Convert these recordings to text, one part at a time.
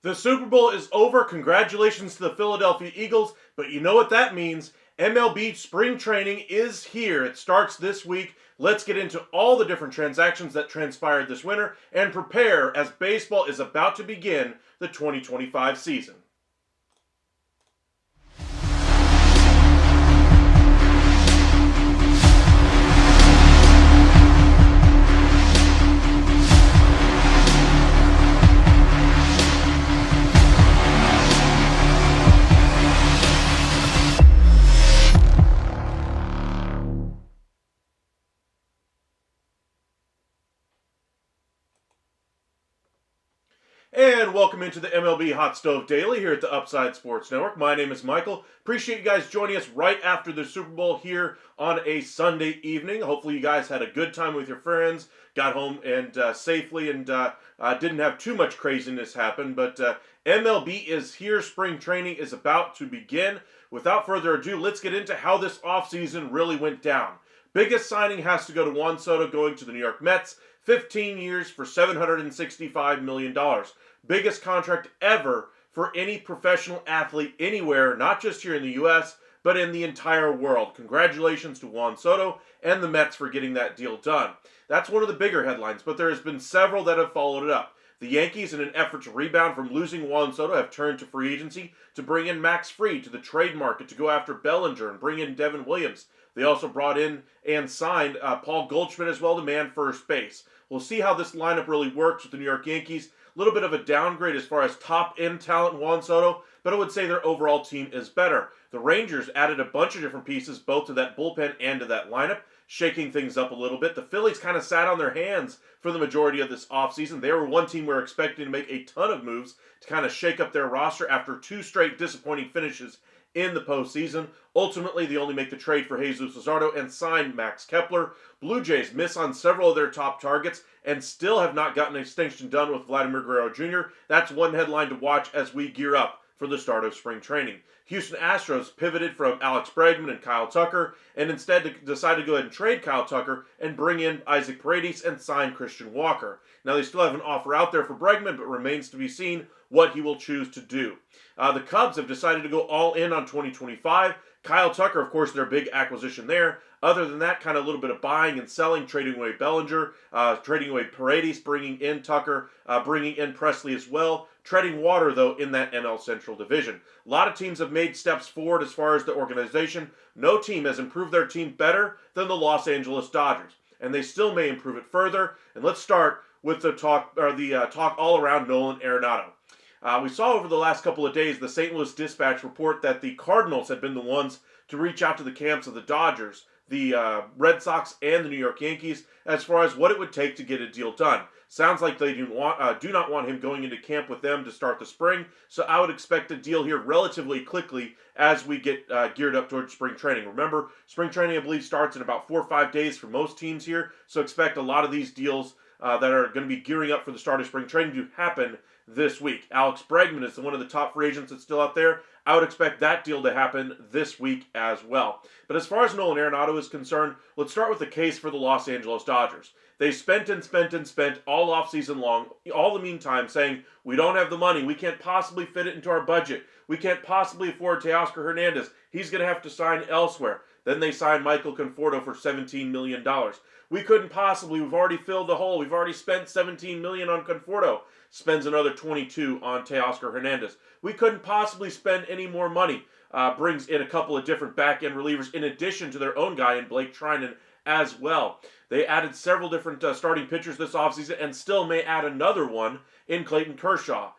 The Super Bowl is over. Congratulations to the Philadelphia Eagles. But you know what that means. MLB spring training is here. It starts this week. Let's get into all the different transactions that transpired this winter and prepare as baseball is about to begin the 2025 season. And welcome into the MLB Hot Stove Daily here at the Upside Sports Network. My name is Michael. Appreciate you guys joining us right after the Super Bowl here on a Sunday evening. Hopefully you guys had a good time with your friends, got home and safely, and didn't have too much craziness happen. But MLB is here. Spring training is about to begin. Without further ado, let's get into how this offseason really went down. Biggest signing has to go to Juan Soto going to the New York Mets. 15 years for $765 million. Biggest contract ever for any professional athlete anywhere, not just here in the U.S., but in the entire world. Congratulations to Juan Soto and the Mets for getting that deal done. That's one of the bigger headlines, but there has been several that have followed it up. The Yankees, in an effort to rebound from losing Juan Soto, have turned to free agency to bring in Max Fried to the trade market to go after Bellinger and bring in Devin Williams. They also brought in and signed Paul Goldschmidt as well to man first base. We'll see how this lineup really works with the New York Yankees. A little bit of a downgrade as far as top-end talent in Juan Soto, but I would say their overall team is better. The Rangers added a bunch of different pieces both to that bullpen and to that lineup, shaking things up a little bit. The Phillies kind of sat on their hands for the majority of this offseason. They were one team we were expecting to make a ton of moves to kind of shake up their roster after two straight disappointing finishes in the postseason. Ultimately, they only make the trade for Jesus Luzardo and sign Max Kepler. Blue Jays miss on several of their top targets and still have not gotten an extension done with Vladimir Guerrero Jr. That's one headline to watch as we gear up for the start of spring training. Houston Astros pivoted from Alex Bregman and Kyle Tucker and instead decided to go ahead and trade Kyle Tucker and bring in Isaac Paredes and sign Christian Walker. Now, they still have an offer out there for Bregman, but remains to be seen what he will choose to do. The Cubs have decided to go all in on 2025. Kyle Tucker, of course, their big acquisition there. Other than that, kind of a little bit of buying and selling, trading away Bellinger, trading away Paredes, bringing in Tucker, bringing in Presley as well. Treading water, though, in that NL Central division. A lot of teams have made steps forward as far as the organization. No team has improved their team better than the Los Angeles Dodgers, and they still may improve it further. And let's start with the talk all around Nolan Arenado. We saw over the last couple of days the St. Louis Dispatch report that the Cardinals had been the ones to reach out to the camps of the Dodgers, the Red Sox, and the New York Yankees as far as what it would take to get a deal done. Sounds like they do not want him going into camp with them to start the spring, so I would expect a deal here relatively quickly as we get geared up towards spring training. Remember, spring training, I believe, starts in about 4 or 5 days for most teams here, so expect a lot of these deals that are going to be gearing up for the start of spring training to happen this week. Alex Bregman is one of the top free agents that's still out there. I would expect that deal to happen this week as well. But as far as Nolan Arenado is concerned, let's start with the case for the Los Angeles Dodgers. They spent and spent and spent all offseason long, all the meantime, saying, we don't have the money, we can't possibly fit it into our budget, we can't possibly afford Teoscar Hernandez, he's going to have to sign elsewhere. Then they signed Michael Conforto for $17 million. We couldn't possibly, we've already filled the hole, we've already spent $17 million on Conforto. Spends another $22 on Teoscar Hernandez. We couldn't possibly spend any more money. Brings in a couple of different back-end relievers in addition to their own guy in Blake Trinan as well. They added several different starting pitchers this offseason and still may add another one in Clayton Kershaw.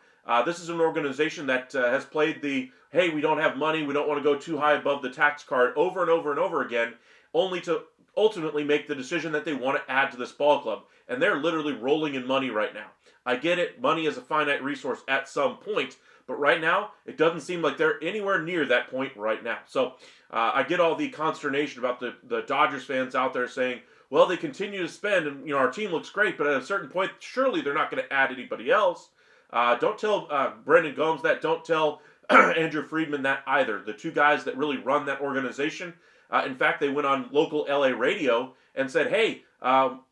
This is an organization that has played the, hey, we don't have money, we don't want to go too high above the tax card over and over and over again, only to ultimately make the decision that they want to add to this ball club. And they're literally rolling in money right now. I get it, money is a finite resource at some point, but right now, it doesn't seem like they're anywhere near that point right now. So I get all the consternation about the Dodgers fans out there saying, well, they continue to spend, and our team looks great, but at a certain point, surely they're not going to add anybody else. Don't tell Brendan Gomes that. Don't tell Andrew Friedman that either. The two guys that really run that organization. In fact, they went on local LA radio and said, hey,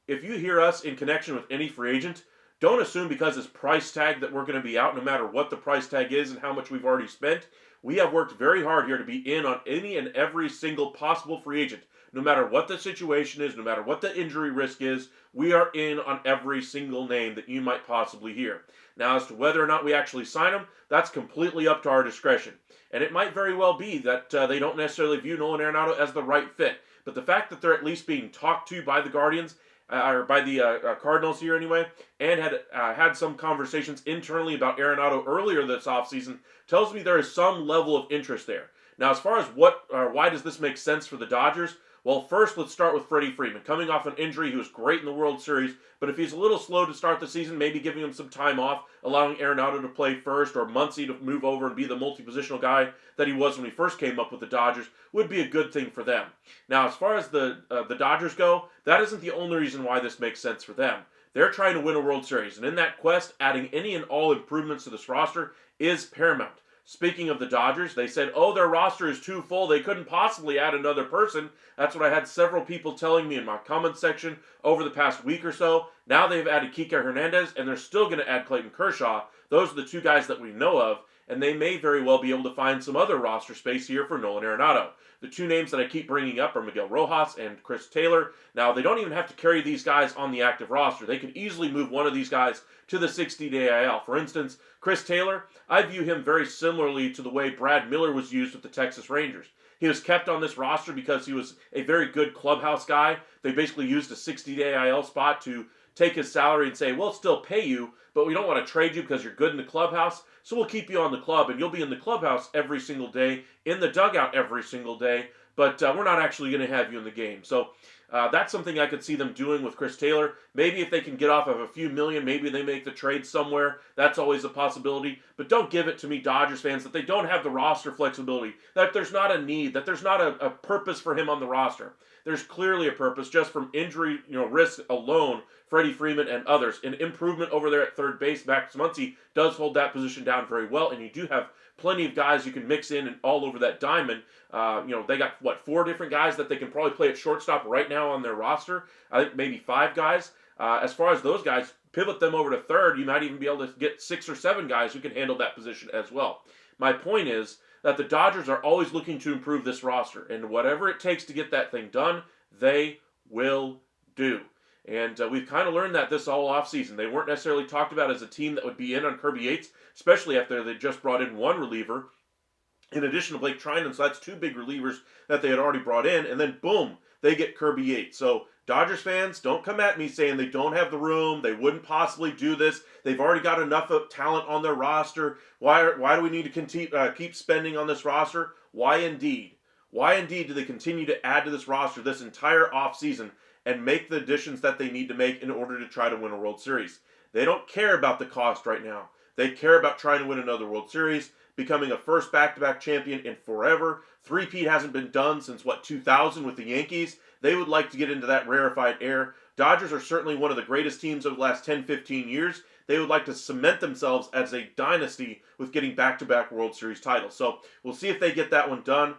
if you hear us in connection with any free agent, don't assume because it's price tag that we're going to be out no matter what the price tag is and how much we've already spent. We have worked very hard here to be in on any and every single possible free agent. No matter what the situation is, no matter what the injury risk is, we are in on every single name that you might possibly hear. Now, as to whether or not we actually sign them, that's completely up to our discretion. And it might very well be that they don't necessarily view Nolan Arenado as the right fit. But the fact that they're at least being talked to by the Guardians, or by the Cardinals here anyway, and had some conversations internally about Arenado earlier this offseason, tells me there is some level of interest there. Now, as far as why does this make sense for the Dodgers? Well, first, let's start with Freddie Freeman. Coming off an injury, he was great in the World Series, but if he's a little slow to start the season, maybe giving him some time off, allowing Arenado to play first, or Muncy to move over and be the multi-positional guy that he was when he first came up with the Dodgers, would be a good thing for them. Now, as far as the Dodgers go, that isn't the only reason why this makes sense for them. They're trying to win a World Series, and in that quest, adding any and all improvements to this roster is paramount. Speaking of the Dodgers, they said, oh, their roster is too full. They couldn't possibly add another person. That's what I had several people telling me in my comment section over the past week or so. Now they've added Kike Hernandez, and they're still going to add Clayton Kershaw. Those are the two guys that we know of, and they may very well be able to find some other roster space here for Nolan Arenado. The two names that I keep bringing up are Miguel Rojas and Chris Taylor. Now, they don't even have to carry these guys on the active roster. They can easily move one of these guys to the 60-day IL. For instance, Chris Taylor, I view him very similarly to the way Brad Miller was used with the Texas Rangers. He was kept on this roster because he was a very good clubhouse guy. They basically used a 60-day IL spot to take his salary and say, we'll still pay you, but we don't want to trade you because you're good in the clubhouse, so we'll keep you on the club, and you'll be in the clubhouse every single day, in the dugout every single day, but we're not actually going to have you in the game. So that's something I could see them doing with Chris Taylor. Maybe if they can get off of a few million, maybe they make the trade somewhere. That's always a possibility. But don't give it to me, Dodgers fans, that they don't have the roster flexibility, that there's not a need, that there's not a purpose for him on the roster. There's clearly a purpose just from injury risk alone. Freddie Freeman and others. An improvement over there at third base. Max Muncy does hold that position down very well, and you do have plenty of guys you can mix in and all over that diamond. They got, 4 different guys that they can probably play at shortstop right now on their roster. I think maybe 5 guys. As far as those guys, pivot them over to third. You might even be able to get 6 or 7 guys who can handle that position as well. My point is that the Dodgers are always looking to improve this roster, and whatever it takes to get that thing done, they will do. And we've kind of learned that this all offseason. They weren't necessarily talked about as a team that would be in on Kirby Yates, especially after they just brought in one reliever, in addition to Blake Trinan, so that's 2 big relievers that they had already brought in. And then, boom, they get Kirby Yates. So Dodgers fans, don't come at me saying they don't have the room, they wouldn't possibly do this, they've already got enough of talent on their roster. Why do we need to keep spending on this roster? Why indeed? Why indeed do they continue to add to this roster this entire offseason and make the additions that they need to make in order to try to win a World Series? They don't care about the cost right now. They care about trying to win another World Series, becoming a first back-to-back champion in forever. Three-peat hasn't been done since, 2000 with the Yankees. They would like to get into that rarefied air. Dodgers are certainly one of the greatest teams of the last 10, 15 years. They would like to cement themselves as a dynasty with getting back-to-back World Series titles. So we'll see if they get that one done.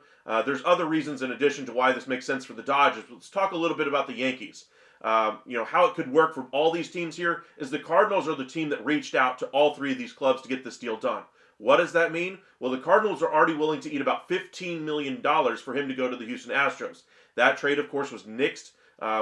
There's other reasons in addition to why this makes sense for the Dodgers. Let's talk a little bit about the Yankees. How it could work for all these teams here is the Cardinals are the team that reached out to all three of these clubs to get this deal done. What does that mean? Well, the Cardinals are already willing to eat about $15 million for him to go to the Houston Astros. That trade, of course, was nixed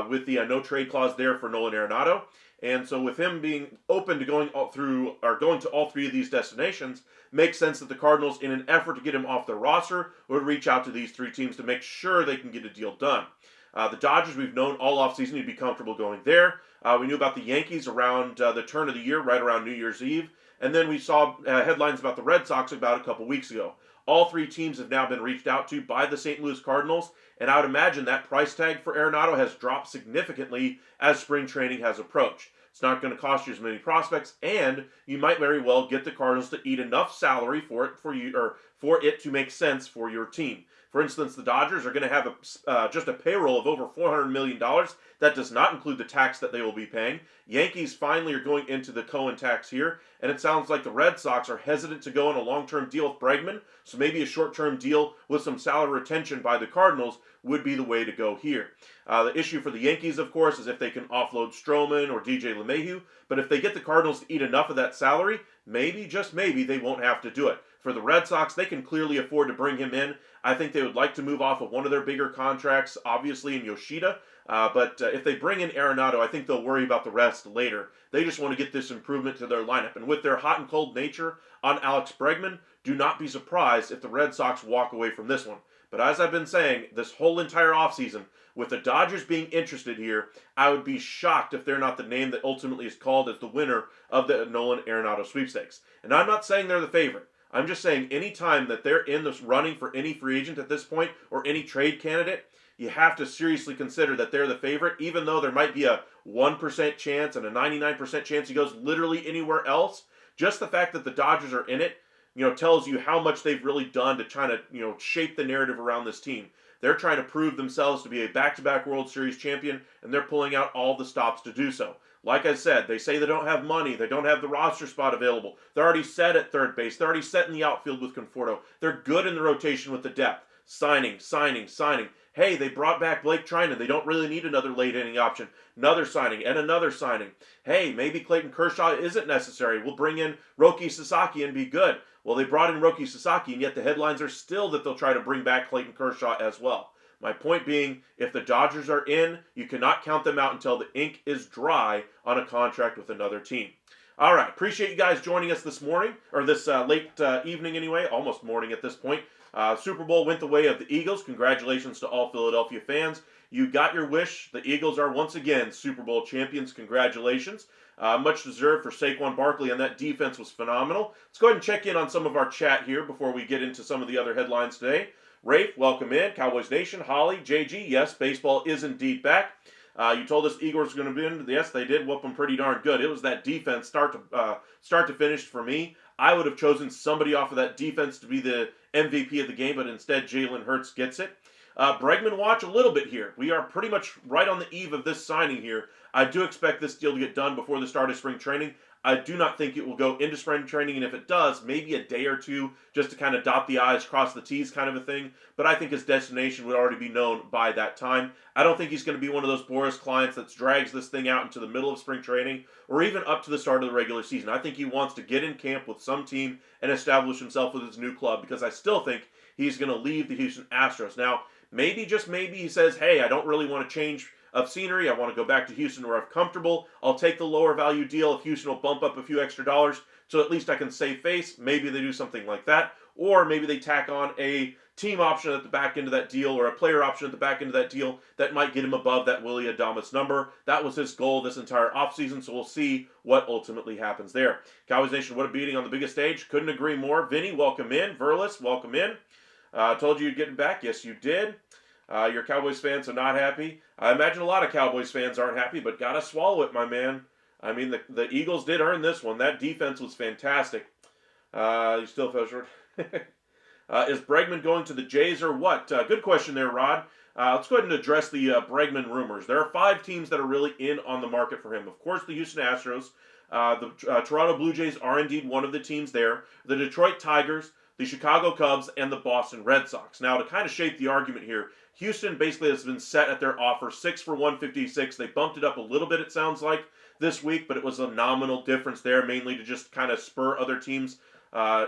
with the no-trade clause there for Nolan Arenado. And so with him being open to going to all three of these destinations, makes sense that the Cardinals, in an effort to get him off their roster, would reach out to these three teams to make sure they can get a deal done. The Dodgers, we've known all offseason you'd be comfortable going there. We knew about the Yankees around the turn of the year, right around New Year's Eve. And then we saw headlines about the Red Sox about a couple weeks ago. All three teams have now been reached out to by the St. Louis Cardinals, and I would imagine that price tag for Arenado has dropped significantly as spring training has approached. It's not going to cost you as many prospects, and you might very well get the Cardinals to eat enough salary for it to make sense for your team. For instance, the Dodgers are going to have just a payroll of over $400 million. That does not include the tax that they will be paying. Yankees finally are going into the Cohen tax here, and it sounds like the Red Sox are hesitant to go on a long-term deal with Bregman, so maybe a short-term deal with some salary retention by the Cardinals would be the way to go here. The issue for the Yankees, of course, is if they can offload Stroman or DJ LeMahieu, but if they get the Cardinals to eat enough of that salary, maybe, just maybe, they won't have to do it. For the Red Sox, they can clearly afford to bring him in. I think they would like to move off of one of their bigger contracts, obviously in Yoshida. But if they bring in Arenado, I think they'll worry about the rest later. They just want to get this improvement to their lineup. And with their hot and cold nature on Alex Bregman, do not be surprised if the Red Sox walk away from this one. But as I've been saying, this whole entire offseason, with the Dodgers being interested here, I would be shocked if they're not the name that ultimately is called as the winner of the Nolan Arenado sweepstakes. And I'm not saying they're the favorite. I'm just saying any time that they're in this running for any free agent at this point or any trade candidate, you have to seriously consider that they're the favorite, even though there might be a 1% chance and a 99% chance he goes literally anywhere else. Just the fact that the Dodgers are in it, tells you how much they've really done to try to, shape the narrative around this team. They're trying to prove themselves to be a back-to-back World Series champion, and they're pulling out all the stops to do so. Like I said, they say they don't have money, they don't have the roster spot available. They're already set at third base, they're already set in the outfield with Conforto. They're good in the rotation with the depth. Signing. Hey, they brought back Blake Trinan. They don't really need another late inning option. Another signing and another signing. Hey, maybe Clayton Kershaw isn't necessary. We'll bring in Roki Sasaki and be good. Well, they brought in Roki Sasaki, and yet the headlines are still that they'll try to bring back Clayton Kershaw as well. My point being, if the Dodgers are in, you cannot count them out until the ink is dry on a contract with another team. All right, appreciate you guys joining us this morning, or this late evening anyway, almost morning at this point. Super Bowl went the way of the Eagles. Congratulations to all Philadelphia fans. You got your wish. The Eagles are once again Super Bowl champions. Congratulations. Much deserved for Saquon Barkley, and that defense was phenomenal. Let's go ahead and check in on some of our chat here before we get into some of the other headlines today. Rafe, welcome in. Cowboys Nation. Holly, JG, yes, baseball is indeed back. You told us Eagles were going to be in. Yes, they did whoop them pretty darn good. It was that defense start to finish for me. I would have chosen somebody off of that defense to be the MVP of the game, but instead Jalen Hurts gets it. Bregman watch a little bit here. We are pretty much right on the eve of this signing here. I do expect this deal to get done before the start of spring training. I do not think it will go into spring training, and if it does, maybe a day or two just to kind of dot the I's, cross the T's kind of a thing. But I think his destination would already be known by that time. I don't think he's going to be one of those Boris clients that drags this thing out into the middle of spring training or even up to the start of the regular season. I think he wants to get in camp with some team and establish himself with his new club because I still think he's going to leave the Houston Astros. Now, maybe, just maybe, he says, hey, I don't really want to change of scenery. I want to go back to Houston where I'm comfortable. I'll take the lower value deal if Houston will bump up a few extra dollars so at least I can save face. Maybe they do something like that. Or maybe they tack on a team option at the back end of that deal or a player option at the back end of that deal that might get him above that Willie Adames number. That was his goal this entire offseason, so we'll see what ultimately happens there. Cowboys Nation, what a beating on the biggest stage. Couldn't agree more. Vinny, welcome in. Verlis, welcome in. Told you you'd get him back. Yes, you did. Your Cowboys fans are not happy. I imagine a lot of Cowboys fans aren't happy, but gotta swallow it, my man. I mean, the Eagles did earn this one. That defense was fantastic. You still fell short. Is Bregman going to the Jays or what? Good question there, Rod. Let's go ahead and address the Bregman rumors. There are 5 teams that are really in on the market for him. Of course, the Houston Astros. The Toronto Blue Jays are indeed one of the teams there. The Detroit Tigers, the Chicago Cubs, and the Boston Red Sox. Now, to kind of shape the argument here, Houston basically has been set at their offer, 6 for $156. They bumped it up a little bit, it sounds like, this week, but it was a nominal difference there, mainly to just kind of spur other teams'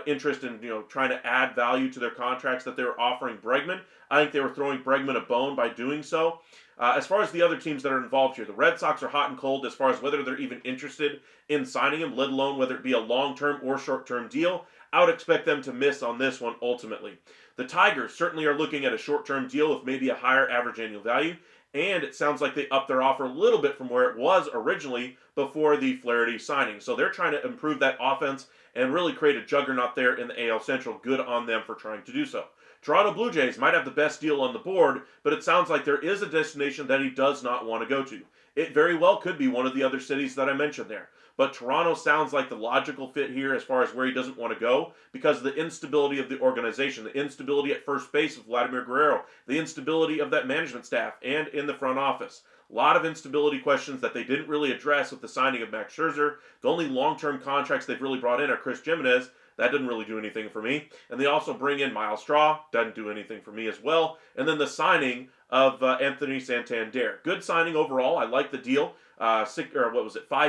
interest in trying to add value to their contracts that they were offering Bregman. I think they were throwing Bregman a bone by doing so. As far as the other teams that are involved here, the Red Sox are hot and cold as far as whether they're even interested in signing him, let alone whether it be a long-term or short-term deal. I would expect them to miss on this one ultimately. The Tigers certainly are looking at a short-term deal with maybe a higher average annual value, and it sounds like they upped their offer a little bit from where it was originally before the Flaherty signing. So they're trying to improve that offense and really create a juggernaut there in the AL Central. Good on them for trying to do so. Toronto Blue Jays might have the best deal on the board, but it sounds like there is a destination that he does not want to go to. It very well could be one of the other cities that I mentioned there. But Toronto sounds like the logical fit here as far as where he doesn't want to go because of the instability of the organization, the instability at first base with Vladimir Guerrero, the instability of that management staff and in the front office. A lot of instability questions that they didn't really address with the signing of Max Scherzer. The only long-term contracts they've really brought in are Chris Jimenez. That didn't really do anything for me. And they also bring in Miles Straw. Doesn't do anything for me as well. And then the signing of Anthony Santander. Good signing overall. I like the deal. 5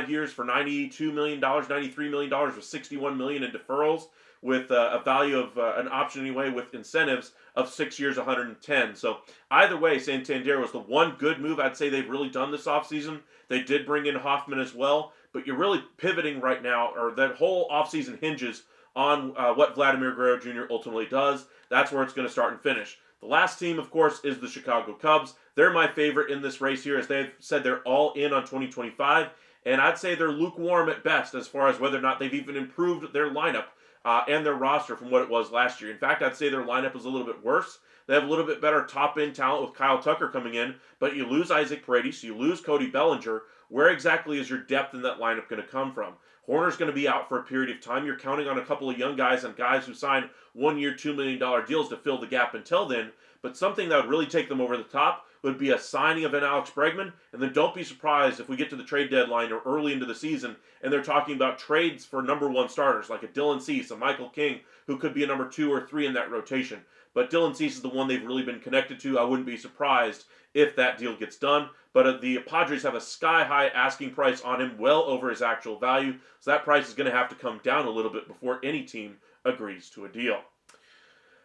years for $92 million, $93 million with $61 million in deferrals with a value of an option anyway with incentives of 6 years, 110. So either way, Santander was the one good move I'd say they've really done this offseason. They did bring in Hoffman as well, but you're really pivoting right now, or that whole offseason hinges on what Vladimir Guerrero Jr. ultimately does. That's where it's going to start and finish. The last team, of course, is the Chicago Cubs. They're my favorite in this race here, as they've said they're all in on 2025, and I'd say they're lukewarm at best as far as whether or not they've even improved their lineup and their roster from what it was last year. In fact, I'd say their lineup is a little bit worse. They have a little bit better top-end talent with Kyle Tucker coming in, but you lose Isaac Paredes, so you lose Cody Bellinger. Where exactly is your depth in that lineup going to come from? Horner's going to be out for a period of time. You're counting on a couple of young guys and guys who signed 1-year, $2 million deals to fill the gap until then. But something that would really take them over the top would be a signing of an Alex Bregman. And then don't be surprised if we get to the trade deadline or early into the season and they're talking about trades for number 1 starters like a Dylan Cease, a Michael King, who could be a number 2 or 3 in that rotation. But Dylan Cease is the one they've really been connected to. I wouldn't be surprised if that deal gets done. But the Padres have a sky-high asking price on him, well over his actual value. So that price is going to have to come down a little bit before any team agrees to a deal.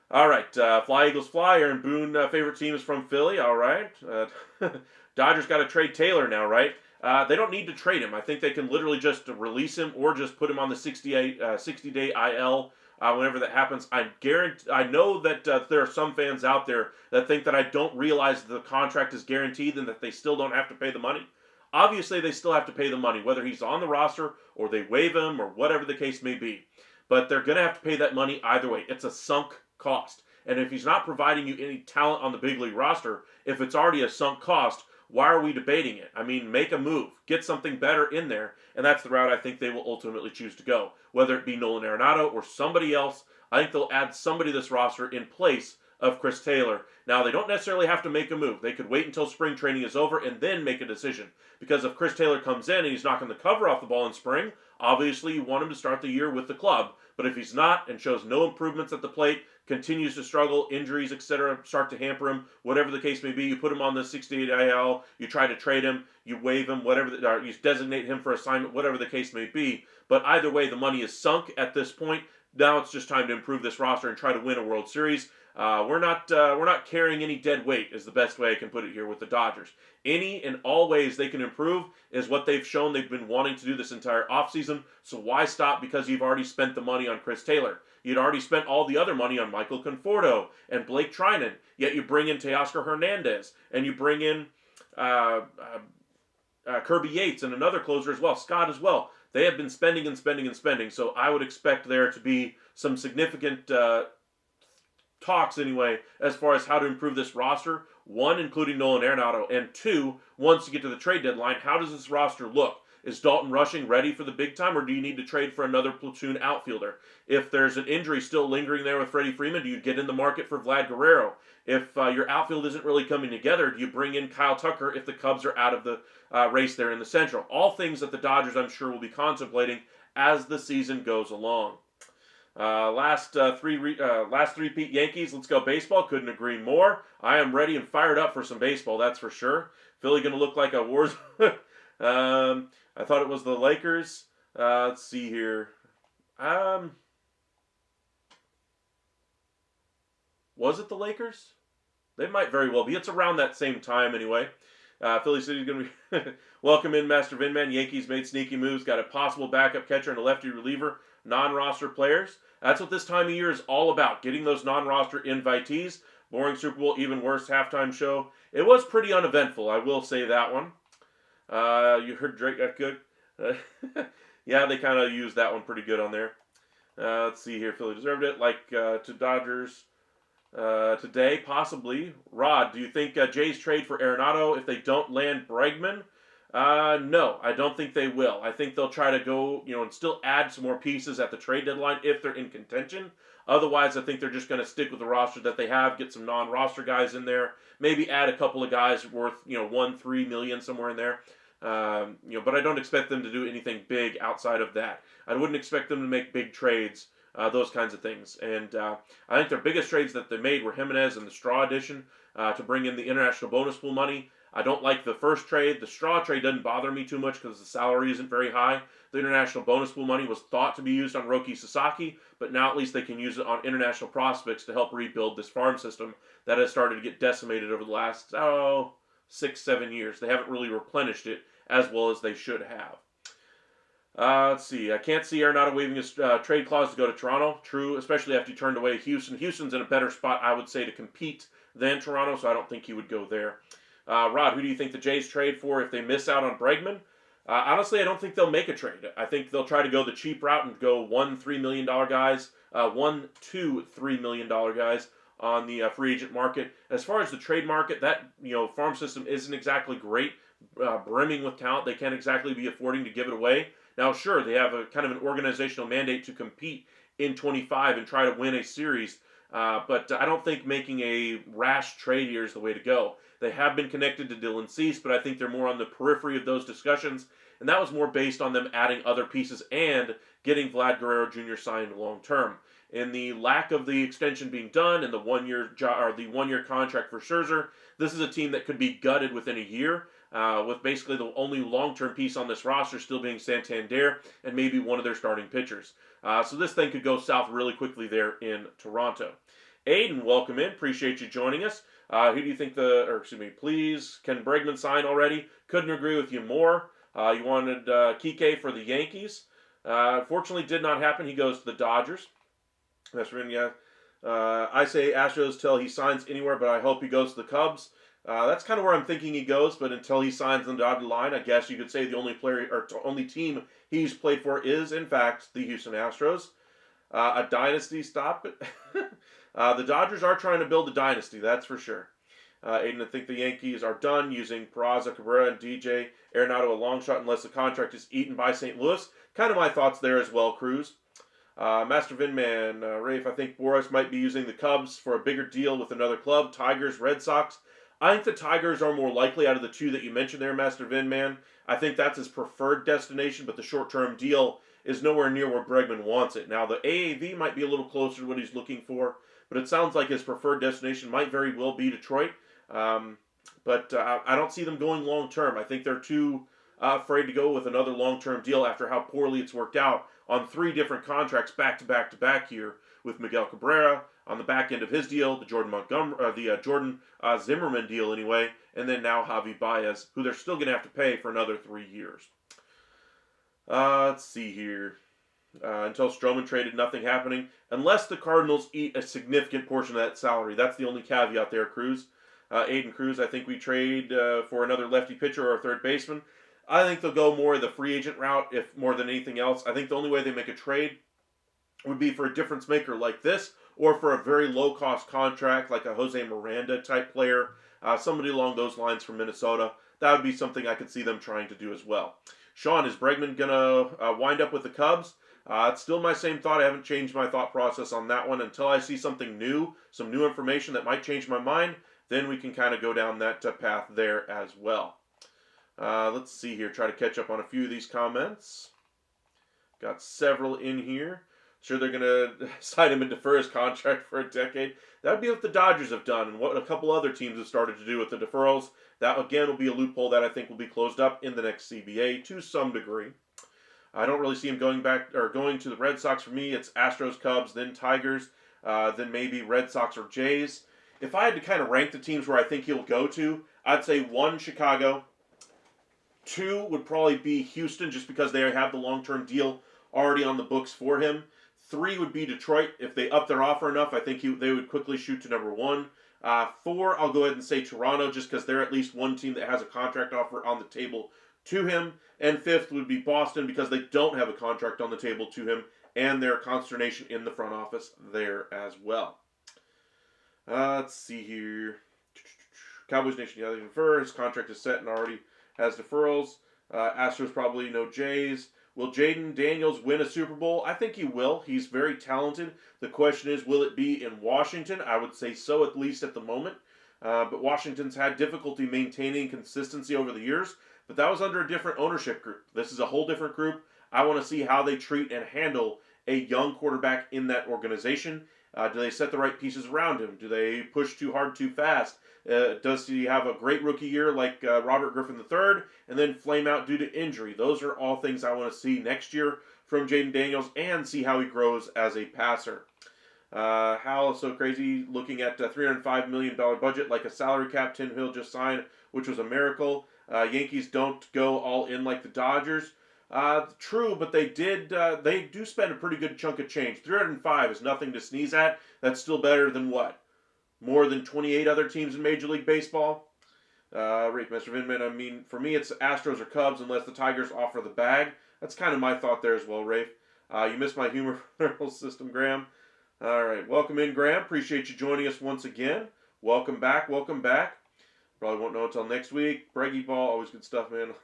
All right, Fly Eagles Fly. Aaron Boone, favorite team is from Philly. All right. Dodgers got to trade Taylor now, right? They don't need to trade him. I think they can literally just release him or just put him on the 60-day IL whenever that happens. I know that there are some fans out there that think that I don't realize that the contract is guaranteed and that they still don't have to pay the money. Obviously, they still have to pay the money, whether he's on the roster or they waive him or whatever the case may be. But they're going to have to pay that money either way. It's a sunk cost. And if he's not providing you any talent on the big league roster, if it's already a sunk cost, why are we debating it? I mean, make a move. Get something better in there. And that's the route I think they will ultimately choose to go. Whether it be Nolan Arenado or somebody else, I think they'll add somebody to this roster in place of Chris Taylor. Now, they don't necessarily have to make a move. They could wait until spring training is over and then make a decision. Because if Chris Taylor comes in and he's knocking the cover off the ball in spring, obviously you want him to start the year with the club. But if he's not and shows no improvements at the plate, continues to struggle, injuries, etc., start to hamper him, whatever the case may be, you put him on the 68 IL, you try to trade him, you waive him, or you designate him for assignment, whatever the case may be. But either way, the money is sunk at this point. Now it's just time to improve this roster and try to win a World Series. We're not carrying any dead weight is the best way I can put it here with the Dodgers. Any and all ways they can improve is what they've shown they've been wanting to do this entire offseason. So why stop because you've already spent the money on Chris Taylor? You'd already spent all the other money on Michael Conforto and Blake Trinan. Yet you bring in Teoscar Hernandez and you bring in Kirby Yates and another closer as well, Scott as well. They have been spending and spending and spending. So I would expect there to be some significant talks anyway as far as how to improve this roster. One, including Nolan Arenado, and two, once you get to the trade deadline, how does this roster look? Is Dalton Rushing ready for the big time, or do you need to trade for another platoon outfielder? If there's an injury still lingering there with Freddie Freeman, do you get in the market for Vlad Guerrero? If your outfield isn't really coming together, do you bring in Kyle Tucker if the Cubs are out of the race there in the Central? All things that the Dodgers, I'm sure, will be contemplating as the season goes along. Last three-peat Yankees. Let's go baseball. Couldn't agree more. I am ready and fired up for some baseball. That's for sure. Philly going to look like a war. I thought it was the Lakers. Let's see here. Was it the Lakers? They might very well be. It's around that same time anyway. Philly City's going to be welcome in Master Vinman. Yankees made sneaky moves. Got a possible backup catcher and a lefty reliever. Non-roster players. That's what this time of year is all about. Getting those non-roster invitees. Boring Super Bowl, even worse halftime show. It was pretty uneventful, I will say that one. You heard Drake got good? Yeah, they kind of used that one pretty good on there. Let's see here. Philly deserved it. Like to Dodgers today, possibly. Rod, do you think Jays trade for Arenado if they don't land Bregman? No, I don't think they will. I think they'll try to go, and still add some more pieces at the trade deadline if they're in contention. Otherwise, I think they're just going to stick with the roster that they have, get some non-roster guys in there, maybe add a couple of guys worth, $1-3 million somewhere in there. But I don't expect them to do anything big outside of that. I wouldn't expect them to make big trades, those kinds of things. And I think their biggest trades that they made were Jimenez and the Straw addition to bring in the international bonus pool money. I don't like the first trade. The Straw trade doesn't bother me too much because the salary isn't very high. The international bonus pool money was thought to be used on Roki Sasaki, but now at least they can use it on international prospects to help rebuild this farm system that has started to get decimated over the last, 6-7 years. They haven't really replenished it as well as they should have. Let's see. I can't see Arenado waiving his trade clause to go to Toronto. True, especially after he turned away Houston. Houston's in a better spot, I would say, to compete than Toronto, so I don't think he would go there. Rod, who do you think the Jays trade for if they miss out on Bregman? Honestly, I don't think they'll make a trade. I think they'll try to go the cheap route and go $1-3 million guys, $1-3 million guys on the free agent market. As far as the trade market, that farm system isn't exactly great, brimming with talent. They can't exactly be affording to give it away. Now, sure, they have a kind of an organizational mandate to compete in 25 and try to win a series, but I don't think making a rash trade here is the way to go. They have been connected to Dylan Cease, but I think they're more on the periphery of those discussions, and that was more based on them adding other pieces and getting Vlad Guerrero Jr. signed long term. In the lack of the extension being done and the one-year contract for Scherzer, this is a team that could be gutted within a year, with basically the only long-term piece on this roster still being Santander and maybe one of their starting pitchers. So this thing could go south really quickly there in Toronto. Aiden, welcome in. Appreciate you joining us. Who do you think please, can Bregman sign already? Couldn't agree with you more. You wanted Kike for the Yankees. Unfortunately, did not happen. He goes to the Dodgers. That's right, yeah. I say Astros till he signs anywhere, but I hope he goes to the Cubs. That's kind of where I'm thinking he goes, but until he signs on the dotted line, I guess you could say the only player or only team he's played for is, in fact, the Houston Astros. A dynasty, stop it. The Dodgers are trying to build a dynasty, that's for sure. Aiden, I think the Yankees are done using Peraza, Cabrera, and DJ Arenado a long shot unless the contract is eaten by St. Louis. Kind of my thoughts there as well, Cruz. Master Vinman, Rafe, I think Boris might be using the Cubs for a bigger deal with another club. Tigers, Red Sox. I think the Tigers are more likely out of the two that you mentioned there, Master Vinman. I think that's his preferred destination, but the short-term deal is nowhere near where Bregman wants it. Now, the AAV might be a little closer to what he's looking for, but it sounds like his preferred destination might very well be Detroit. But I don't see them going long-term. I think they're too afraid to go with another long-term deal after how poorly it's worked out on 3 different contracts back to back to back here with Miguel Cabrera on the back end of his deal, the Jordan Zimmerman deal anyway, and then now Javi Baez, who they're still going to have to pay for another 3 years. Let's see here. Until Stroman traded, nothing happening. Unless the Cardinals eat a significant portion of that salary. That's the only caveat there, Cruz. Aiden Cruz, I think we trade for another lefty pitcher or a third baseman. I think they'll go more the free agent route, if more than anything else. I think the only way they make a trade would be for a difference maker like this, or for a very low-cost contract like a Jose Miranda type player, somebody along those lines from Minnesota. That would be something I could see them trying to do as well. Sean, is Bregman going to wind up with the Cubs? It's still my same thought. I haven't changed my thought process on that one. Until I see something new, some new information that might change my mind, then we can kind of go down that path there as well. Let's see here. Try to catch up on a few of these comments. Got several in here. Sure, they're going to sign him and defer his contract for a decade. That would be what the Dodgers have done and what a couple other teams have started to do with the deferrals. That, again, will be a loophole that I think will be closed up in the next CBA to some degree. I don't really see him going to the Red Sox. For me, it's Astros, Cubs, then Tigers, then maybe Red Sox or Jays. If I had to kind of rank the teams where I think he'll go to, I'd say 1, Chicago. 2 would probably be Houston, just because they have the long-term deal already on the books for him. 3 would be Detroit. If they up their offer enough, I think they would quickly shoot to number 1. 4, I'll go ahead and say Toronto, just because they're at least one team that has a contract offer on the table to him. And 5th would be Boston, because they don't have a contract on the table to him, and their consternation in the front office there as well. Let's see here. Cowboys Nation, yeah, they defer. His contract is set and already has deferrals. Astros probably no Jays. Will Jaden Daniels win a Super Bowl? I think he will. He's very talented. The question is, will it be in Washington? I would say so, at least at the moment. But Washington's had difficulty maintaining consistency over the years. But that was under a different ownership group. This is a whole different group. I want to see how they treat and handle a young quarterback in that organization. Do they set the right pieces around him? Do they push too hard, too fast? Does he have a great rookie year like Robert Griffin III and then flame out due to injury? Those are all things I want to see next year from Jaden Daniels, and see how he grows as a passer. Hal is so crazy looking at a $305 million budget like a salary cap. Tim Hill just signed, which was a miracle. Yankees don't go all in like the Dodgers. True, but they do spend a pretty good chunk of change. 305 is nothing to sneeze at. That's still better than what? More than 28 other teams in Major League Baseball? Rafe, Mr. Vindman, I mean, for me it's Astros or Cubs unless the Tigers offer the bag. That's kind of my thought there as well, Rafe. You missed my humor system, Graham. All right, welcome in, Graham. Appreciate you joining us once again. Welcome back, welcome back. Probably won't know until next week. Breggy Ball, always good stuff, man.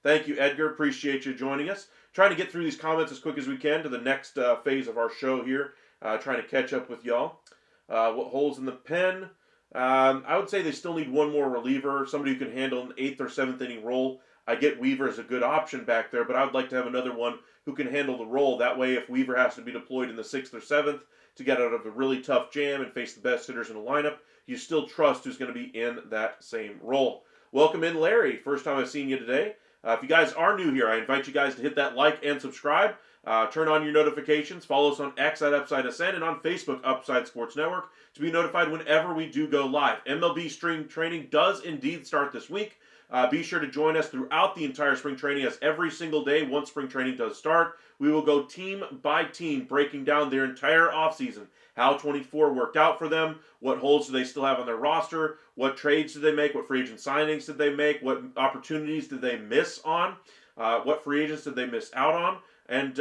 Thank you, Edgar. Appreciate you joining us. Trying to get through these comments as quick as we can to the next phase of our show here. Trying to catch up with y'all. What holes in the pen? I would say they still need one more reliever, somebody who can handle an 8th or 7th inning role. I get Weaver as a good option back there, but I would like to have another one who can handle the role. That way, if Weaver has to be deployed in the 6th or 7th to get out of a really tough jam and face the best hitters in the lineup, you still trust who's going to be in that same role. Welcome in, Larry. First time I've seen you today. If you guys are new here, I invite you guys to hit that like and subscribe. Turn on your notifications. Follow us on X at Upside Ascend and on Facebook, Upside Sports Network, to be notified whenever we do go live. MLB Spring Training does indeed start this week. Be sure to join us throughout the entire spring training, as every single day, once spring training does start, we will go team by team, breaking down their entire offseason. How 24 worked out for them, what holes do they still have on their roster, what trades did they make, what free agent signings did they make, what opportunities did they miss on, what free agents did they miss out on, and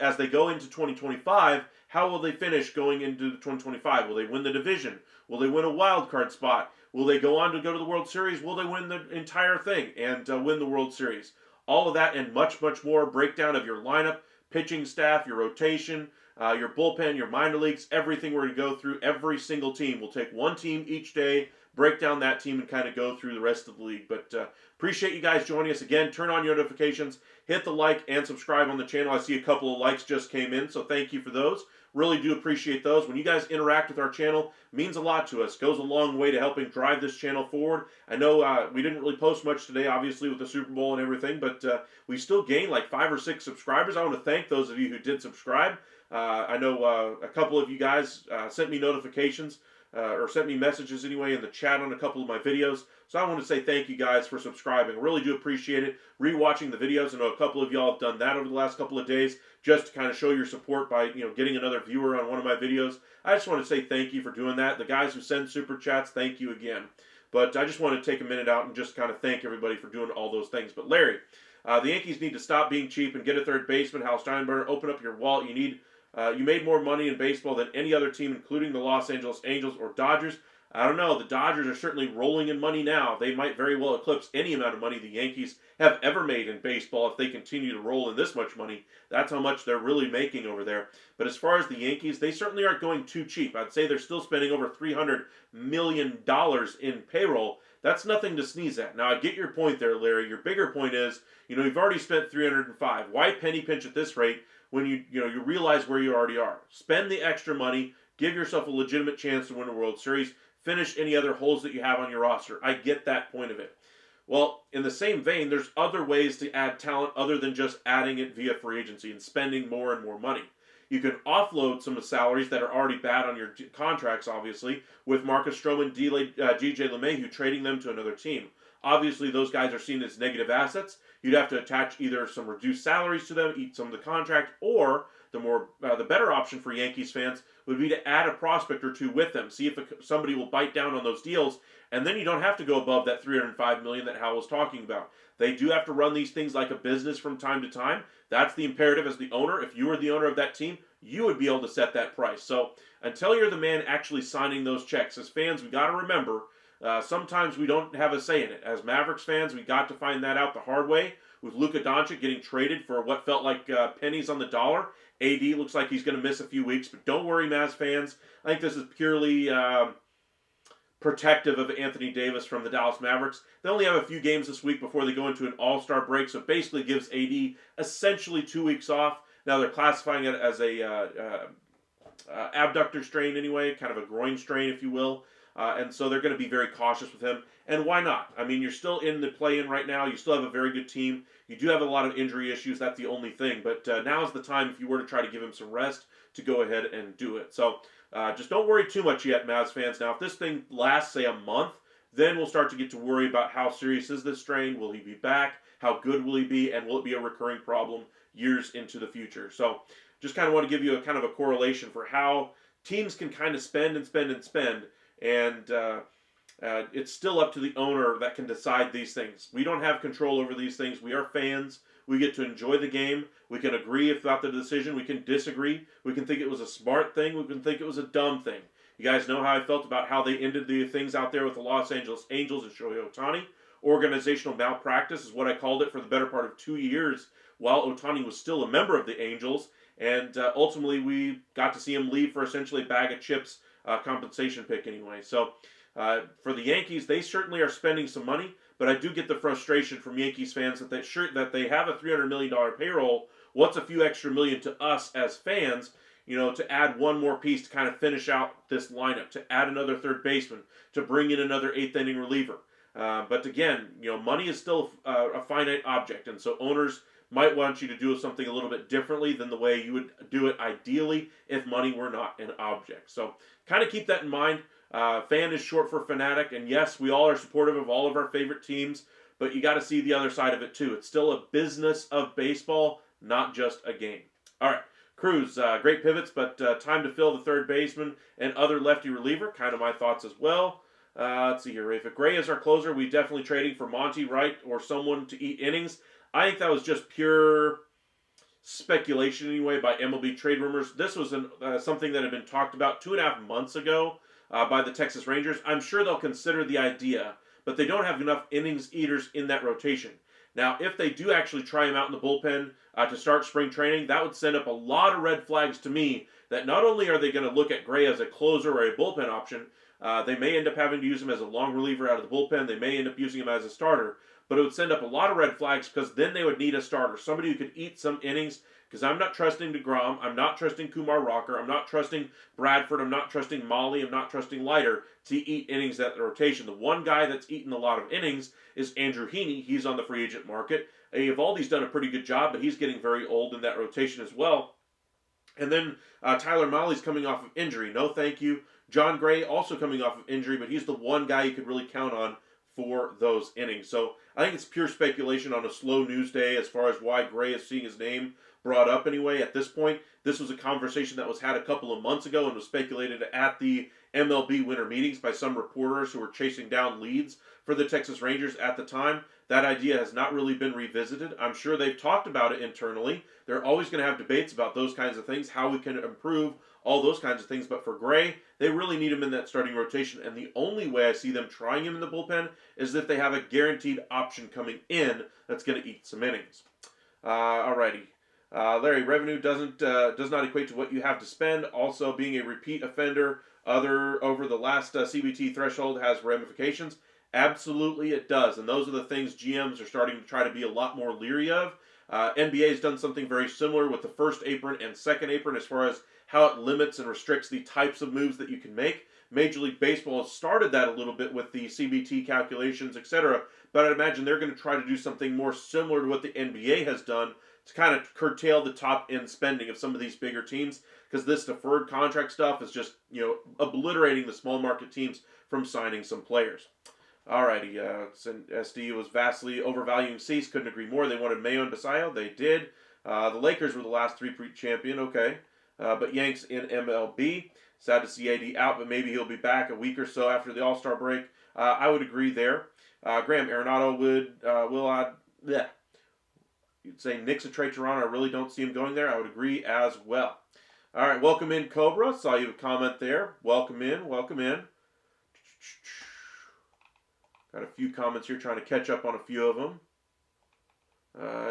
as they go into 2025, how will they finish going into 2025? Will they win the division? Will they win a wild card spot? Will they go on to go to the World Series? Will they win the entire thing and win the World Series? All of that and much, much more. Breakdown of your lineup, pitching staff, your rotation, your bullpen, your minor leagues, everything we're going to go through, every single team. We'll take one team each day, break down that team, and kind of go through the rest of the league. But appreciate you guys joining us again. Turn on your notifications, hit the like, and subscribe on the channel. I see a couple of likes just came in, so thank you for those. Really do appreciate those. When you guys interact with our channel, it means a lot to us. Goes a long way to helping drive this channel forward. I know we didn't really post much today, obviously, with the Super Bowl and everything, but we still gained like 5 or 6 subscribers. I want to thank those of you who did subscribe. I know a couple of you guys sent me notifications or sent me messages anyway in the chat on a couple of my videos. So I want to say thank you guys for subscribing. Really do appreciate it. Rewatching the videos. I know a couple of y'all have done that over the last couple of days just to kind of show your support by getting another viewer on one of my videos. I just want to say thank you for doing that. The guys who send super chats, thank you again. But I just want to take a minute out and just kind of thank everybody for doing all those things. But Larry, the Yankees need to stop being cheap and get a third baseman. Hal Steinbrenner, open up your wallet. You made more money in baseball than any other team, including the Los Angeles Angels or Dodgers. I don't know. The Dodgers are certainly rolling in money now. They might very well eclipse any amount of money the Yankees have ever made in baseball if they continue to roll in this much money. That's how much they're really making over there. But as far as the Yankees, they certainly aren't going too cheap. I'd say they're still spending over $300 million in payroll. That's nothing to sneeze at. Now, I get your point there, Larry. Your bigger point is, you've already spent $305. Why penny pinch at this rate when you realize where you already are? Spend the extra money. Give yourself a legitimate chance to win a World Series. Finish any other holes that you have on your roster. I get that point of it. Well, in the same vein, there's other ways to add talent other than just adding it via free agency and spending more and more money. You can offload some of the salaries that are already bad on your contracts, obviously, with Marcus Stroman, DJ LeMahieu, trading them to another team. Obviously, those guys are seen as negative assets. You'd have to attach either some reduced salaries to them, eat some of the contract, or the better option for Yankees fans would be to add a prospect or two with them. See if somebody will bite down on those deals, and then you don't have to go above that $305 million that Hal was talking about. They do have to run these things like a business from time to time. That's the imperative as the owner. If you were the owner of that team, you would be able to set that price. So until you're the man actually signing those checks, as fans, we got to remember, sometimes we don't have a say in it. As Mavericks fans, we got to find that out the hard way with Luka Doncic getting traded for what felt like pennies on the dollar. AD looks like he's going to miss a few weeks, but don't worry, Mavs fans. I think this is purely protective of Anthony Davis from the Dallas Mavericks. They only have a few games this week before they go into an all-star break, so it basically gives AD essentially 2 weeks off. Now they're classifying it as a abductor strain anyway, kind of a groin strain, if you will. And so they're going to be very cautious with him. And why not? I mean, you're still in the play-in right now. You still have a very good team. You do have a lot of injury issues. That's the only thing. But now's the time, if you were to try to give him some rest, to go ahead and do it. So just don't worry too much yet, Mavs fans. Now, if this thing lasts, say, a month, then we'll start to get to worry about how serious is this strain. Will he be back? How good will he be? And will it be a recurring problem years into the future? So just kind of want to give you a kind of a correlation for how teams can kind of spend and spend and spend. And it's still up to the owner that can decide these things. We don't have control over these things. We are fans. We get to enjoy the game. We can agree about the decision. We can disagree. We can think it was a smart thing. We can think it was a dumb thing. You guys know how I felt about how they ended the things out there with the Los Angeles Angels and Shohei Ohtani. Organizational malpractice is what I called it for the better part of 2 years while Ohtani was still a member of the Angels. And ultimately, we got to see him leave for essentially a bag of chips, compensation pick anyway. So for the Yankees, they certainly are spending some money, but I do get the frustration from Yankees fans that they have a $300 million payroll. What's a few extra million to us as fans, to add one more piece to kind of finish out this lineup, to add another third baseman, to bring in another eighth inning reliever. But again, money is still a finite object, and so owners might want you to do something a little bit differently than the way you would do it ideally if money were not an object. So kind of keep that in mind. Fan is short for fanatic, and yes, we all are supportive of all of our favorite teams, but you got to see the other side of it too. It's still a business of baseball, not just a game. All right, Cruz, great pivots, but time to fill the third baseman and other lefty reliever. Kind of my thoughts as well. Let's see here. If Gray is our closer, we definitely trading for Monty, Wright, or someone to eat innings. I think that was just pure speculation anyway by MLB Trade Rumors. This was something that had been talked about 2.5 months ago by the Texas Rangers. I'm sure they'll consider the idea, but they don't have enough innings eaters in that rotation. Now, if they do actually try him out in the bullpen to start spring training, that would send up a lot of red flags to me that not only are they going to look at Gray as a closer or a bullpen option, they may end up having to use him as a long reliever out of the bullpen. They may end up using him as a starter, but it would send up a lot of red flags because then they would need a starter, somebody who could eat some innings. Because I'm not trusting DeGrom, I'm not trusting Kumar Rocker, I'm not trusting Bradford, I'm not trusting Molly, I'm not trusting Leiter to eat innings at the rotation. The one guy that's eaten a lot of innings is Andrew Heaney. He's on the free agent market. Evaldi's done a pretty good job, but he's getting very old in that rotation as well. And then Tyler Molly's coming off of injury. No thank you. John Gray also coming off of injury, but he's the one guy you could really count on for those innings. So I think it's pure speculation on a slow news day as far as why Gray is seeing his name brought up anyway. At this point, this was a conversation that was had a couple of months ago and was speculated at the MLB winter meetings by some reporters who were chasing down leads for the Texas Rangers at the time. That idea has not really been revisited. I'm sure they've talked about it internally. They're always going to have debates about those kinds of things, how we can improve, all those kinds of things. But for Gray, they really need him in that starting rotation. And the only way I see them trying him in the bullpen is if they have a guaranteed option coming in that's going to eat some innings. Alrighty. Larry, revenue does not equate to what you have to spend. Also, being a repeat offender over the last CBT threshold has ramifications. Absolutely it does. And those are the things GMs are starting to try to be a lot more leery of. NBA has done something very similar with the first apron and second apron as far as how it limits and restricts the types of moves that you can make. Major League Baseball has started that a little bit with the CBT calculations, etc. But I'd imagine they're going to try to do something more similar to what the NBA has done to kind of curtail the top end spending of some of these bigger teams, because this deferred contract stuff is just, obliterating the small market teams from signing some players. Alrighty, SD was vastly overvaluing Cease. Couldn't agree more. They wanted Mayo and Basayo. They did. The Lakers were the last three-peat champion. Okay. But Yanks in MLB. Sad to see AD out, but maybe he'll be back a week or so after the All-Star break. I would agree there. Graham Arenado you'd say Nick's a Trey Toronto. I really don't see him going there. I would agree as well. All right, welcome in, Cobra. Saw you comment there. Welcome in. Welcome in. Got a few comments here, trying to catch up on a few of them.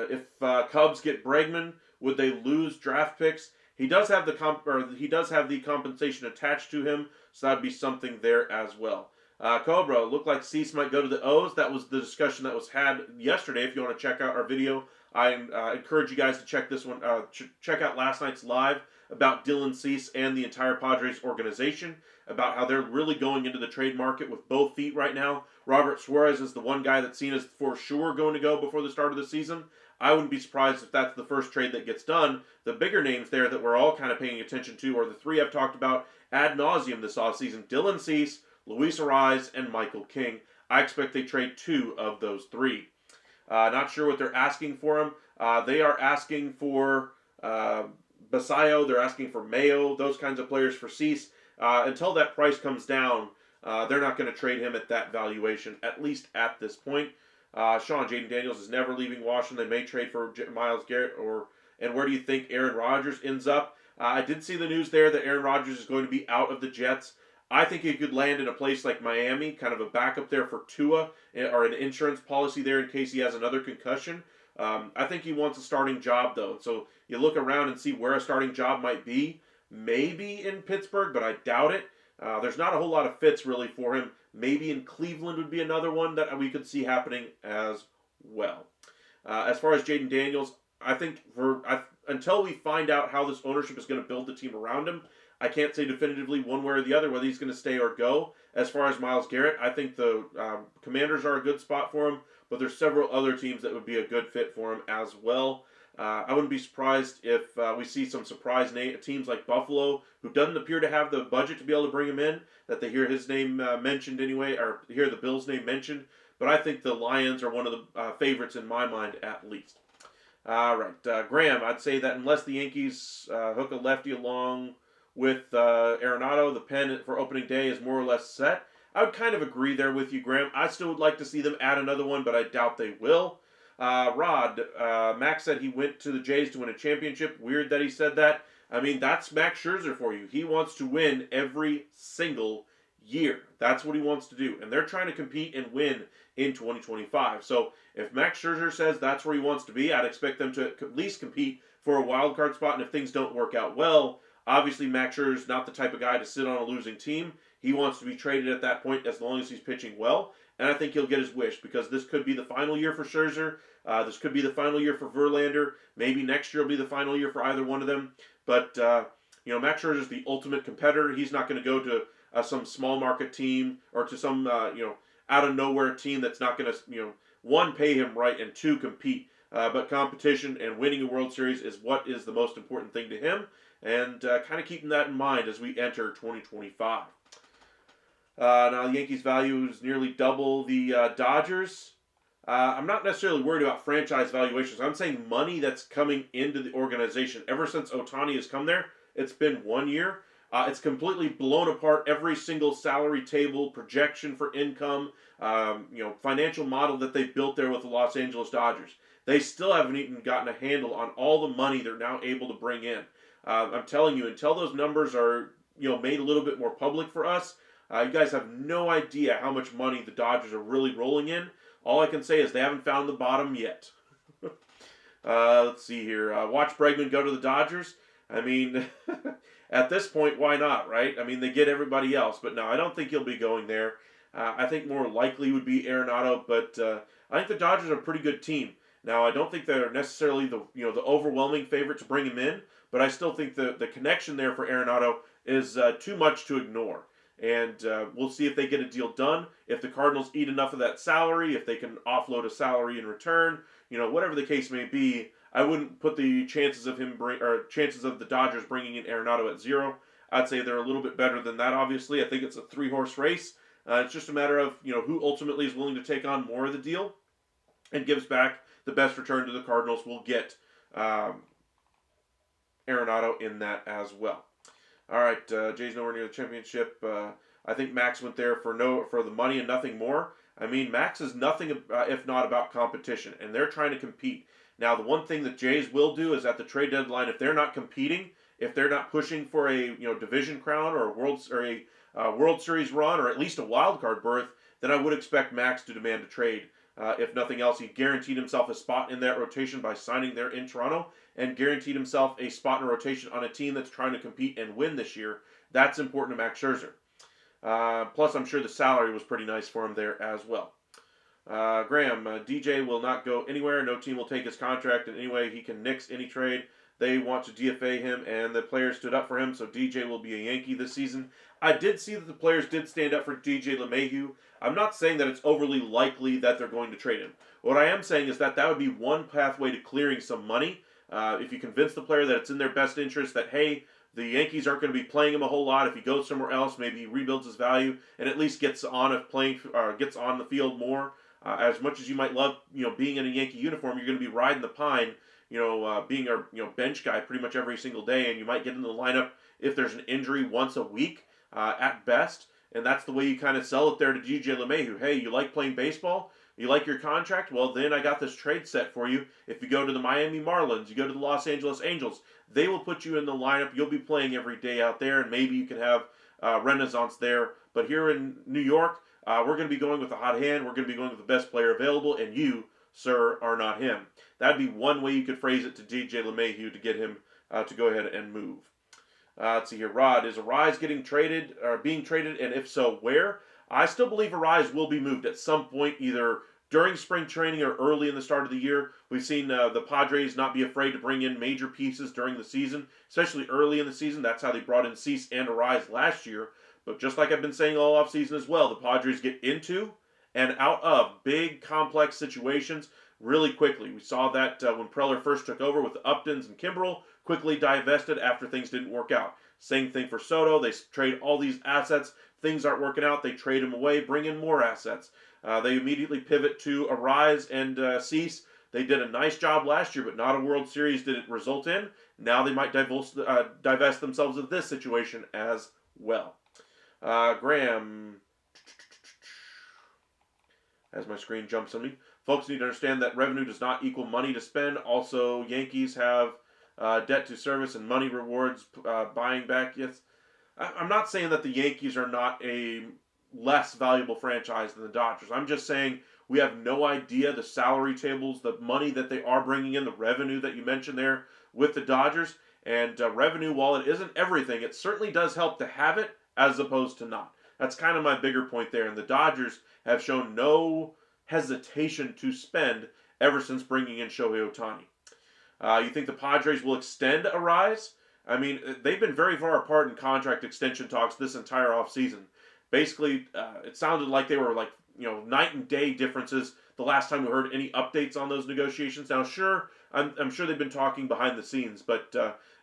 If Cubs get Bregman, would they lose draft picks? He does have the compensation attached to him, so that'd be something there as well. Cobra, looked like Cease might go to the O's. That was the discussion that was had yesterday. If you want to check out our video, I encourage you guys to check this one. Check out last night's live about Dylan Cease and the entire Padres organization, about how they're really going into the trade market with both feet right now. Robert Suarez is the one guy that's seen as for sure going to go before the start of the season. I wouldn't be surprised if that's the first trade that gets done. The bigger names there that we're all kind of paying attention to are the three I've talked about ad nauseum this offseason: Dylan Cease, Luis Ariz, and Michael King. I expect they trade two of those three. Not sure what they're asking for him. They are asking for Basayo. They're asking for Mayo, those kinds of players for Cease. Until that price comes down, they're not going to trade him at that valuation, at least at this point. Jaden Daniels is never leaving Washington. They may trade for Myles Garrett. And where do you think Aaron Rodgers ends up? I did see the news there that Aaron Rodgers is going to be out of the Jets. I think he could land in a place like Miami, kind of a backup there for Tua, or an insurance policy there in case he has another concussion. I think he wants a starting job, though. So you look around and see where a starting job might be. Maybe in Pittsburgh, but I doubt it. There's not a whole lot of fits really for him. Maybe in Cleveland would be another one that we could see happening as well. As far as Jaden Daniels, I think until we find out how this ownership is going to build the team around him, I can't say definitively one way or the other whether he's going to stay or go. As far as Myles Garrett, I think the Commanders are a good spot for him, but there's several other teams that would be a good fit for him as well. I wouldn't be surprised if we see some surprise teams like Buffalo, who doesn't appear to have the budget to be able to bring him in, that they hear his name mentioned anyway, or hear the Bills' name mentioned. But I think the Lions are one of the favorites in my mind, at least. All right, Graham, I'd say that unless the Yankees hook a lefty along with Arenado, the pen for opening day is more or less set. I would kind of agree there with you, Graham. I still would like to see them add another one, but I doubt they will. Rod, Max said he went to the Jays to win a championship. Weird that he said that. I mean, that's Max Scherzer for you. He wants to win every single year. That's what he wants to do. And they're trying to compete and win in 2025. So if Max Scherzer says that's where he wants to be, I'd expect them to at least compete for a wild card spot. And if things don't work out well, obviously Max Scherzer's not the type of guy to sit on a losing team. He wants to be traded at that point as long as he's pitching well. And I think he'll get his wish because this could be the final year for Scherzer. This could be the final year for Verlander. Maybe next year will be the final year for either one of them. But, Max Scherzer is the ultimate competitor. He's not going to go to some small market team or to some, out of nowhere team that's not going to, one, pay him right, and two, compete. But competition and winning a World Series is what is the most important thing to him. And kind of keeping that in mind as we enter 2025. Now, the Yankees' value is nearly double the Dodgers. I'm not necessarily worried about franchise valuations. I'm saying money that's coming into the organization. Ever since Ohtani has come there, it's been 1 year. It's completely blown apart every single salary table, projection for income, financial model that they built there with the Los Angeles Dodgers. They still haven't even gotten a handle on all the money they're now able to bring in. I'm telling you, until those numbers are made a little bit more public for us, you guys have no idea how much money the Dodgers are really rolling in. All I can say is they haven't found the bottom yet. Let's see here. Watch Bregman go to the Dodgers. I mean, at this point, why not, right? I mean, they get everybody else. But no, I don't think he'll be going there. I think more likely would be Arenado. But I think the Dodgers are a pretty good team. Now, I don't think they're necessarily the overwhelming favorite to bring him in. But I still think the connection there for Arenado is too much to ignore. And we'll see if they get a deal done. If the Cardinals eat enough of that salary, if they can offload a salary in return, whatever the case may be, I wouldn't put the chances of chances of the Dodgers bringing in Arenado at 0. I'd say they're a little bit better than that. Obviously, I think it's a 3-horse race. It's just a matter of who ultimately is willing to take on more of the deal and gives back the best return to the Cardinals. Will get Arenado in that as well. All right, Jay's nowhere near the championship. I think Max went there for the money and nothing more. I mean, Max is nothing if not about competition, and they're trying to compete. Now, the one thing that Jays will do is at the trade deadline, if they're not competing, if they're not pushing for a division crown or a World Series run or at least a wild card berth, then I would expect Max to demand a trade. If nothing else, he guaranteed himself a spot in that rotation by signing there in Toronto, and guaranteed himself a spot in a rotation on a team that's trying to compete and win this year. That's important to Max Scherzer. Plus, I'm sure the salary was pretty nice for him there as well. Graham, DJ will not go anywhere. No team will take his contract in any way. He can nix any trade. They want to DFA him, and the players stood up for him, so DJ will be a Yankee this season. I did see that the players did stand up for DJ LeMahieu. I'm not saying that it's overly likely that they're going to trade him. What I am saying is that would be one pathway to clearing some money. If you convince the player that it's in their best interest, that, hey, the Yankees aren't going to be playing him a whole lot. If he goes somewhere else, maybe he rebuilds his value and at least gets on the field more. As much as you might love, being in a Yankee uniform, you're going to be riding the pine, being a bench guy pretty much every single day, and you might get in the lineup if there's an injury once a week at best. And that's the way you kind of sell it there to DJ LeMahieu. Hey, you like playing baseball? You like your contract? Well, then I got this trade set for you. If you go to the Miami Marlins, you go to the Los Angeles Angels, they will put you in the lineup. You'll be playing every day out there, and maybe you can have renaissance there. But here in New York, we're going to be going with a hot hand. We're going to be going with the best player available, and you, sir, are not him. That'd be one way you could phrase it to DJ LeMahieu to get him to go ahead and move. Let's see here. Rod, is Arise being traded, and if so, where? I still believe Arise will be moved at some point, either during spring training or early in the start of the year. We've seen the Padres not be afraid to bring in major pieces during the season, especially early in the season. That's how they brought in Cease and Arise last year. But just like I've been saying all offseason as well, the Padres get into and out of big, complex situations really quickly. We saw that when Preller first took over with the Uptons and Kimbrel, quickly divested after things didn't work out. Same thing for Soto. They trade all these assets. Things aren't working out. They trade them away, bring in more assets. They immediately pivot to Arise and Cease. They did a nice job last year, but not a World Series did it result in. Now they might divest themselves of this situation as well. Graham, as my screen jumps on me, folks need to understand that revenue does not equal money to spend. Also, Yankees have debt to service and money rewards buying back. Yes, I'm not saying that the Yankees are not a less valuable franchise than the Dodgers. I'm just saying we have no idea the salary tables, the money that they are bringing in, the revenue that you mentioned there with the Dodgers. And revenue, while it isn't everything, it certainly does help to have it as opposed to not. That's kind of my bigger point there. And the Dodgers have shown no hesitation to spend ever since bringing in Shohei Ohtani. You think the Padres will extend a rise? I mean, they've been very far apart in contract extension talks this entire offseason. Basically, it sounded like they were like, night and day differences the last time we heard any updates on those negotiations. Now, sure, I'm sure they've been talking behind the scenes, but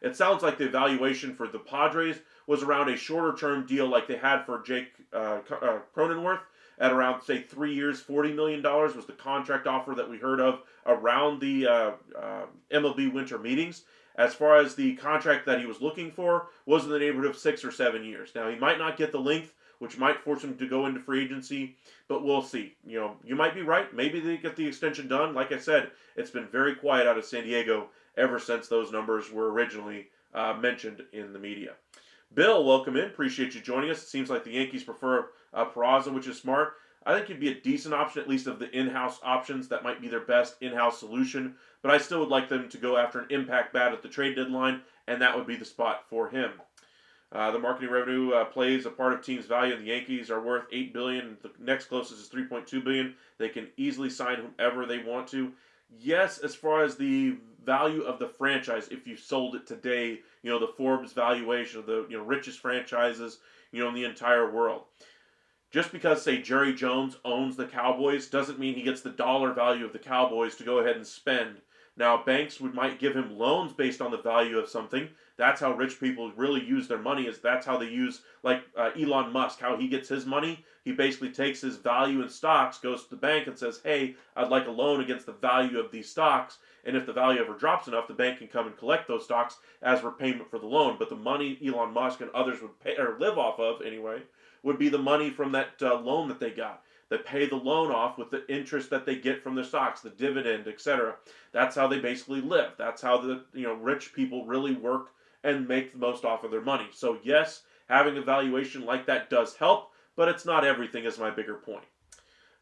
it sounds like the evaluation for the Padres was around a shorter term deal like they had for Jake Cronenworth at around, say, 3 years, $40 million was the contract offer that we heard of around the MLB winter meetings. As far as the contract that he was looking for, was in the neighborhood of 6 or 7 years. Now, he might not get the length, which might force him to go into free agency, but we'll see. You might be right. Maybe they get the extension done. Like I said, it's been very quiet out of San Diego ever since those numbers were originally mentioned in the media. Bill, welcome in. Appreciate you joining us. It seems like the Yankees prefer Peraza, which is smart. I think he'd be a decent option, at least of the in-house options. That might be their best in-house solution. But I still would like them to go after an impact bat at the trade deadline, and that would be the spot for him. The marketing revenue plays a part of teams' value. The Yankees are worth $8 billion. The next closest is $3.2 billion. They can easily sign whomever they want to. Yes, as far as the value of the franchise, if you sold it today, the Forbes valuation of the richest franchises, in the entire world. Just because, say, Jerry Jones owns the Cowboys doesn't mean he gets the dollar value of the Cowboys to go ahead and spend. Now, banks might give him loans based on the value of something. That's how rich people really use their money. That's how they use, like Elon Musk, how he gets his money. He basically takes his value in stocks, goes to the bank and says, hey, I'd like a loan against the value of these stocks. And if the value ever drops enough, the bank can come and collect those stocks as repayment for the loan. But the money Elon Musk and others would pay, or live off of anyway, would be the money from that loan that they got. They pay the loan off with the interest that they get from their stocks, the dividend, etc. That's how they basically live. That's how the rich people really work and make the most off of their money. So yes, having a valuation like that does help, but it's not everything is my bigger point.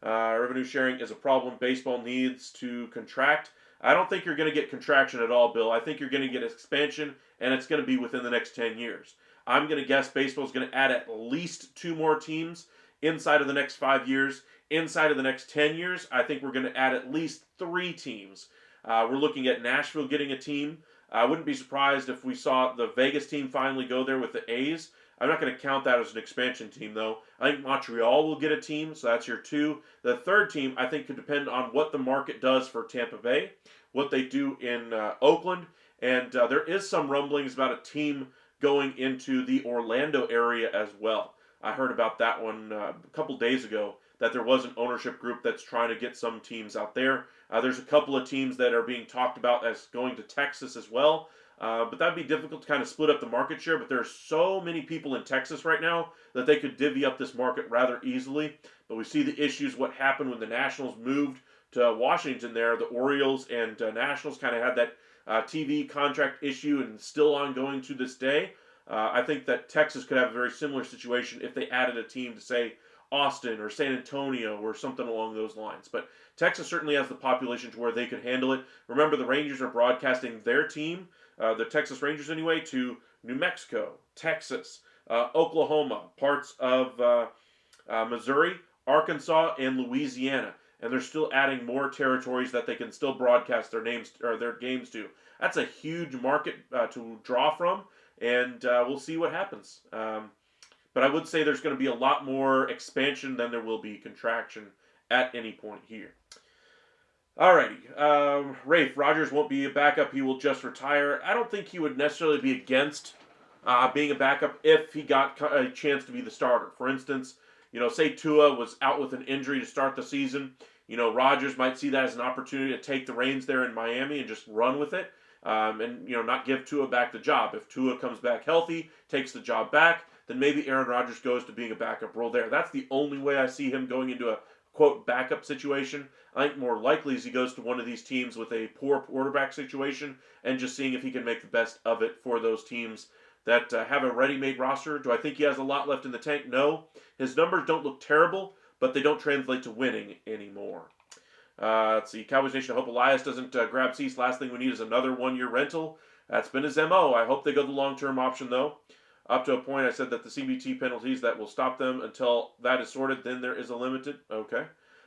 Revenue sharing is a problem. Baseball needs to contract. I don't think you're going to get contraction at all, Bill. I think you're going to get expansion, and it's going to be within the next 10 years. I'm going to guess baseball is going to add at least 2 more teams inside of the next 5 years. Inside of the next 10 years, I think we're going to add at least 3 teams. We're looking at Nashville getting a team. I wouldn't be surprised if we saw the Vegas team finally go there with the A's. I'm not going to count that as an expansion team, though. I think Montreal will get a team, so that's your 2. The third team, I think, could depend on what the market does for Tampa Bay, what they do in Oakland, and there is some rumblings about a team going into the Orlando area as well. I heard about that one a couple days ago, that there was an ownership group that's trying to get some teams out there. There's a couple of teams that are being talked about as going to Texas as well. But that'd be difficult to kind of split up the market share. But there's so many people in Texas right now that they could divvy up this market rather easily. But we see the issues, what happened when the Nationals moved to Washington there. The Orioles and Nationals kind of had that TV contract issue and still ongoing to this day. I think that Texas could have a very similar situation if they added a team to, say, Austin or San Antonio or something along those lines. But Texas certainly has the population to where they could handle it. Remember, the Rangers are broadcasting their team, the Texas Rangers anyway, to New Mexico, Texas, Oklahoma, parts of Missouri, Arkansas, and Louisiana. And they're still adding more territories that they can still broadcast their names or their games to. That's a huge market to draw from, and we'll see what happens. But I would say there's going to be a lot more expansion than there will be contraction at any point here. Alrighty. Rafe, Rogers won't be a backup. He will just retire. I don't think he would necessarily be against being a backup if he got a chance to be the starter. For instance, say Tua was out with an injury to start the season. Rogers might see that as an opportunity to take the reins there in Miami and just run with it. And not give Tua back the job. If Tua comes back healthy, takes the job back, then maybe Aaron Rodgers goes to being a backup role there. That's the only way I see him going into a, quote, backup situation. I think more likely is he goes to one of these teams with a poor quarterback situation and just seeing if he can make the best of it for those teams that have a ready-made roster. Do I think he has a lot left in the tank? No. His numbers don't look terrible, but they don't translate to winning anymore. Let's see. Cowboys Nation, I hope Elias doesn't grab Cease. Last thing we need is another one-year rental. That's been his MO. I hope they go the long-term option, though. Up to a point, I said that the CBT penalties that will stop them until that is sorted, then there is a limited. Okay.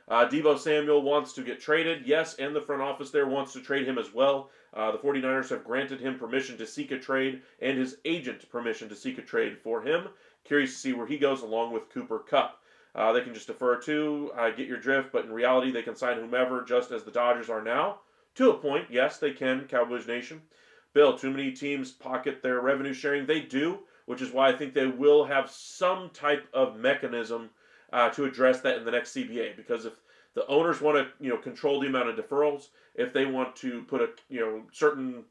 Deebo Samuel wants to get traded. Yes, and the front office there wants to trade him as well. The 49ers have granted him permission to seek a trade and his agent permission to seek a trade for him. Curious to see where he goes along with Cooper Kupp. They can just defer to, get your drift, but in reality, they can sign whomever, just as the Dodgers are now. To a point, yes, they can, Cowboys Nation. Bill, too many teams pocket their revenue sharing. They do, which is why I think they will have some type of mechanism to address that in the next CBA. Because if the owners want to, control the amount of deferrals, if they want to put certain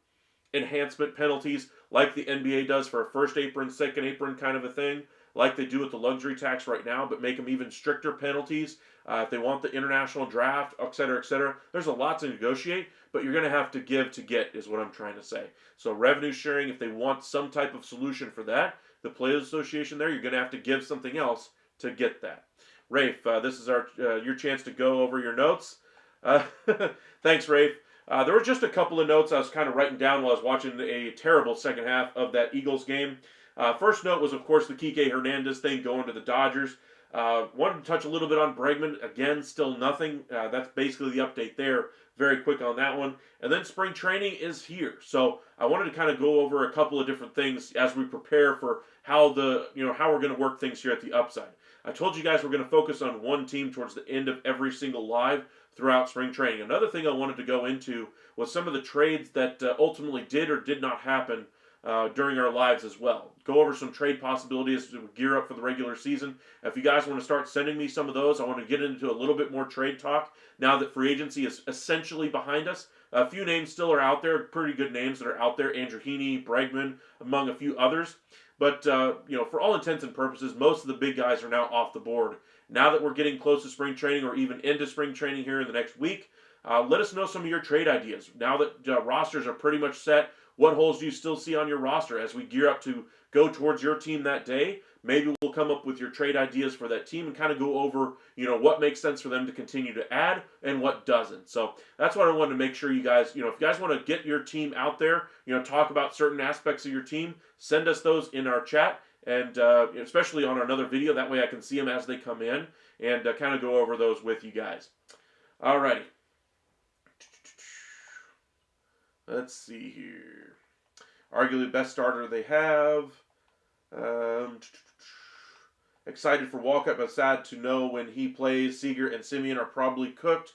enhancement penalties like the NBA does for a first apron, second apron kind of a thing, like they do with the luxury tax right now, but make them even stricter penalties. If they want the international draft, et cetera, et cetera. There's a lot to negotiate, but you're going to have to give to get is what I'm trying to say. So revenue sharing, if they want some type of solution for that, the Players Association there, you're going to have to give something else to get that. Rafe, this is your chance to go over your notes. Thanks, Rafe. There were just a couple of notes I was kind of writing down while I was watching a terrible second half of that Eagles game. First note was, of course, the Kike Hernandez thing going to the Dodgers. Wanted to touch a little bit on Bregman. Again, still nothing. That's basically the update there. Very quick on that one. And then spring training is here. So I wanted to kind of go over a couple of different things as we prepare for how how we're going to work things here at the Upside. I told you guys we're going to focus on one team towards the end of every single live throughout spring training. Another thing I wanted to go into was some of the trades that ultimately did or did not happen during our lives as well. Go over some trade possibilities to gear up for the regular season. If you guys want to start sending me some of those, I want to get into a little bit more trade talk now that free agency is essentially behind us. A few names still are out there, pretty good names that are out there. Andrew Heaney, Bregman, among a few others. But, for all intents and purposes, most of the big guys are now off the board. Now that we're getting close to spring training or even into spring training here in the next week, let us know some of your trade ideas. Now that rosters are pretty much set, what holes do you still see on your roster as we gear up to go towards your team that day? Maybe we'll come up with your trade ideas for that team and kind of go over, what makes sense for them to continue to add and what doesn't. So that's what I wanted to make sure you guys, if you guys want to get your team out there, talk about certain aspects of your team, send us those in our chat and especially on another video. That way I can see them as they come in and kind of go over those with you guys. Alrighty. Let's see here. Arguably the best starter they have. Excited for Walcott, but sad to know when he plays. Seager and Simeon are probably cooked.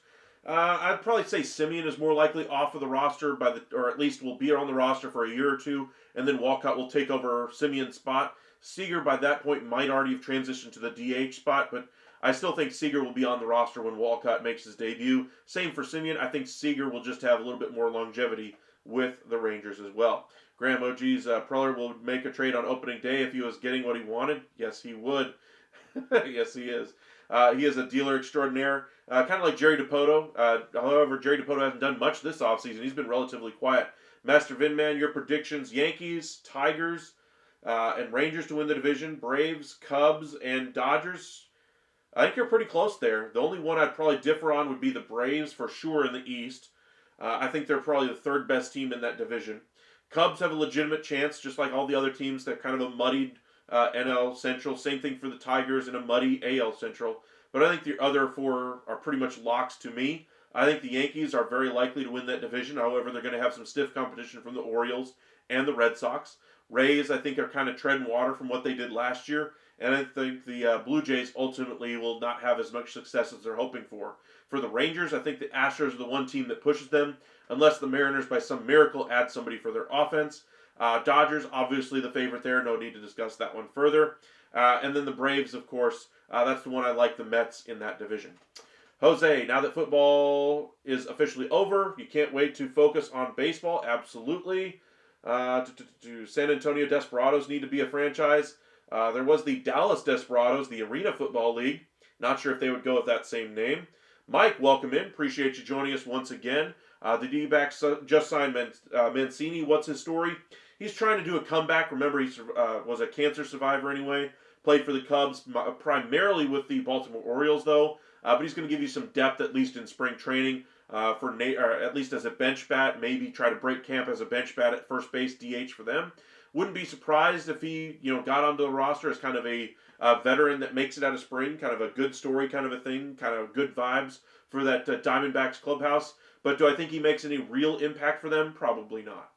I'd probably say Simeon is more likely off of the roster or at least will be on the roster for a year or two, and then Walcott will take over Simeon's spot. Seager by that point might already have transitioned to the DH spot, but I still think Seager will be on the roster when Walcott makes his debut. Same for Simeon. I think Seager will just have a little bit more longevity with the Rangers as well. Graham OG's Preller will make a trade on opening day if he was getting what he wanted. Yes, he would. Yes, he is. He is a dealer extraordinaire, kind of like Jerry Dipoto. However, Jerry Dipoto hasn't done much this offseason. He's been relatively quiet. Master Vinman, your predictions: Yankees, Tigers, and Rangers to win the division, Braves, Cubs, and Dodgers. I think you're pretty close there. The only one I'd probably differ on would be the Braves for sure in the East. I think they're probably the third best team in that division. Cubs have a legitimate chance, just like all the other teams. They're kind of a muddied NL Central. Same thing for the Tigers in a muddy AL Central. But I think the other four are pretty much locks to me. I think the Yankees are very likely to win that division. However, they're going to have some stiff competition from the Orioles and the Red Sox. Rays, I think, are kind of treading water from what they did last year. And I think the Blue Jays ultimately will not have as much success as they're hoping for. For the Rangers, I think the Astros are the one team that pushes them, unless the Mariners, by some miracle, add somebody for their offense. Dodgers, obviously the favorite there. No need to discuss that one further. And then the Braves, of course. That's the one I like, the Mets in that division. Jose, now that football is officially over, you can't wait to focus on baseball. Absolutely. San Antonio Desperados need to be a franchise. There was the Dallas Desperados, the Arena Football League. Not sure if they would go with that same name. Mike, welcome in. Appreciate you joining us once again. The D-backs just signed Mancini. What's his story? He's trying to do a comeback. Remember, he was a cancer survivor anyway. Played for the Cubs, primarily with the Baltimore Orioles, though. But he's going to give you some depth, at least in spring training, or at least as a bench bat. Maybe try to break camp as a bench bat at first base, DH for them. Wouldn't be surprised if he, got onto the roster as kind of a veteran that makes it out of spring, kind of a good story kind of a thing, kind of good vibes for that Diamondbacks clubhouse. But do I think he makes any real impact for them? Probably not.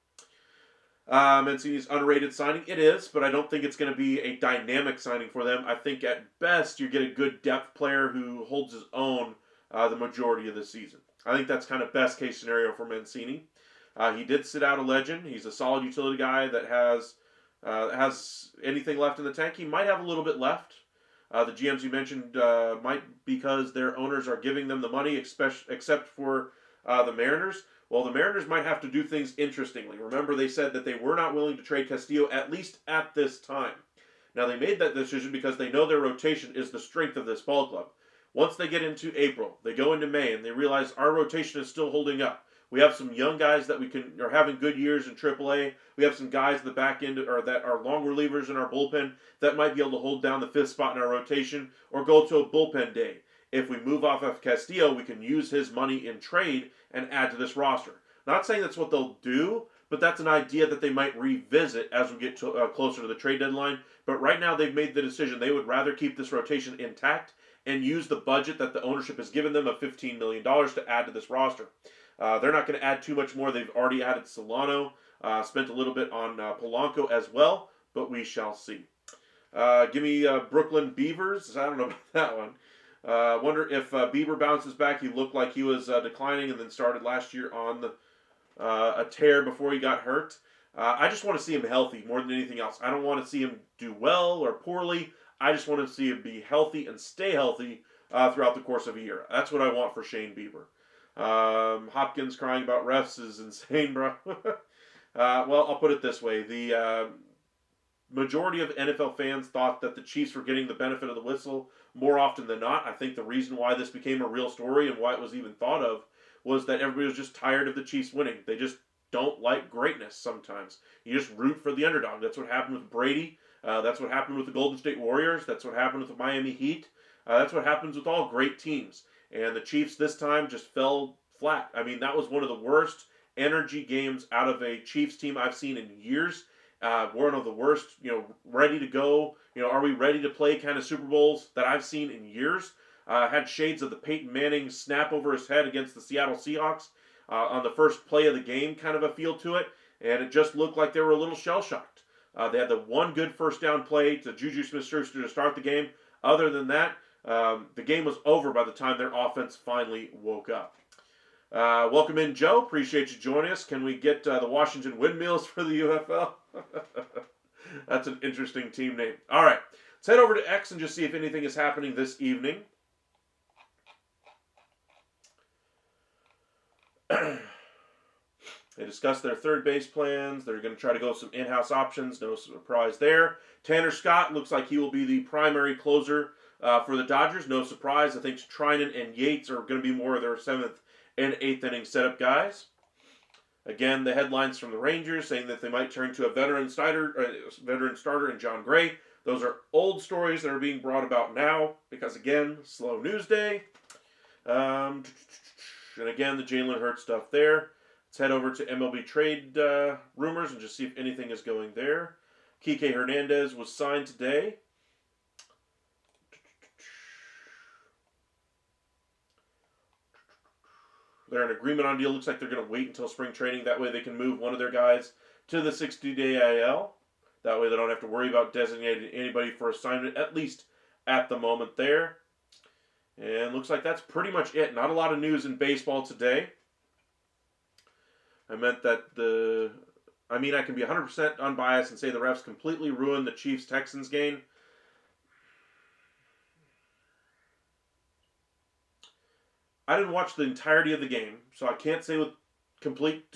Mancini's underrated signing. It is, but I don't think it's going to be a dynamic signing for them. I think at best you get a good depth player who holds his own the majority of the season. I think that's kind of best case scenario for Mancini. He did sit out a legend. He's a solid utility guy that has anything left in the tank. He might have a little bit left. The GMs you mentioned might because their owners are giving them the money, except for the Mariners. Well, the Mariners might have to do things interestingly. Remember, they said that they were not willing to trade Castillo, at least at this time. Now, they made that decision because they know their rotation is the strength of this ball club. Once they get into April, they go into May, and they realize our rotation is still holding up. We have some young guys that are having good years in AAA. We have some guys at the back end or that are long relievers in our bullpen that might be able to hold down the fifth spot in our rotation or go to a bullpen day. If we move off of Castillo, we can use his money in trade and add to this roster. Not saying that's what they'll do, but that's an idea that they might revisit as we get closer to the trade deadline. But right now they've made the decision they would rather keep this rotation intact and use the budget that the ownership has given them of $15 million to add to this roster. They're not going to add too much more. They've already added Solano, spent a little bit on Polanco as well, but we shall see. Give me Brooklyn Beavers. I don't know about that one. Wonder if Bieber bounces back. He looked like he was declining and then started last year on a tear before he got hurt. I just want to see him healthy more than anything else. I don't want to see him do well or poorly. I just want to see him be healthy and stay healthy throughout the course of a year. That's what I want for Shane Bieber. Hopkins crying about refs is insane, bro. Well, I'll put it this way. The majority of NFL fans thought that the Chiefs were getting the benefit of the whistle more often than not. I think the reason why this became a real story and why it was even thought of was that everybody was just tired of the Chiefs winning. They just don't like greatness sometimes. You just root for the underdog. That's what happened with Brady. That's what happened with the Golden State Warriors. That's what happened with the Miami Heat. That's what happens with all great teams. And the Chiefs this time just fell flat. I mean, that was one of the worst energy games out of a Chiefs team I've seen in years. One of the worst, ready to go, are we ready to play kind of Super Bowls that I've seen in years. Had shades of the Peyton Manning snap over his head against the Seattle Seahawks on the first play of the game, kind of a feel to it. And it just looked like they were a little shell-shocked. They had the one good first down play to Juju Smith-Schuster to start the game. Other than that, the game was over by the time their offense finally woke up. Welcome in, Joe. Appreciate you joining us. Can we get the Washington Windmills for the UFL? That's an interesting team name. All right. Let's head over to X and just see if anything is happening this evening. They discussed their third base plans. They're going to try to go with some in-house options. No surprise there. Tanner Scott looks like he will be the primary closer for the Dodgers. No surprise. I think Trinan and Yates are going to be more of their 7th and 8th inning setup guys. Again, the headlines from the Rangers saying that they might turn to a veteran starter in John Gray. Those are old stories that are being brought about now because, again, slow news day. And again, the Jalen Hurts stuff there. Let's head over to MLB trade rumors and just see if anything is going there. Kike Hernandez was signed today. They're in agreement on a deal. Looks like they're going to wait until spring training. That way they can move one of their guys to the 60-day IL. That way they don't have to worry about designating anybody for assignment, at least at the moment there. And looks like that's pretty much it. Not a lot of news in baseball today. I meant that I can be 100% unbiased and say the refs completely ruined the Chiefs-Texans game. I didn't watch the entirety of the game, so I can't say with complete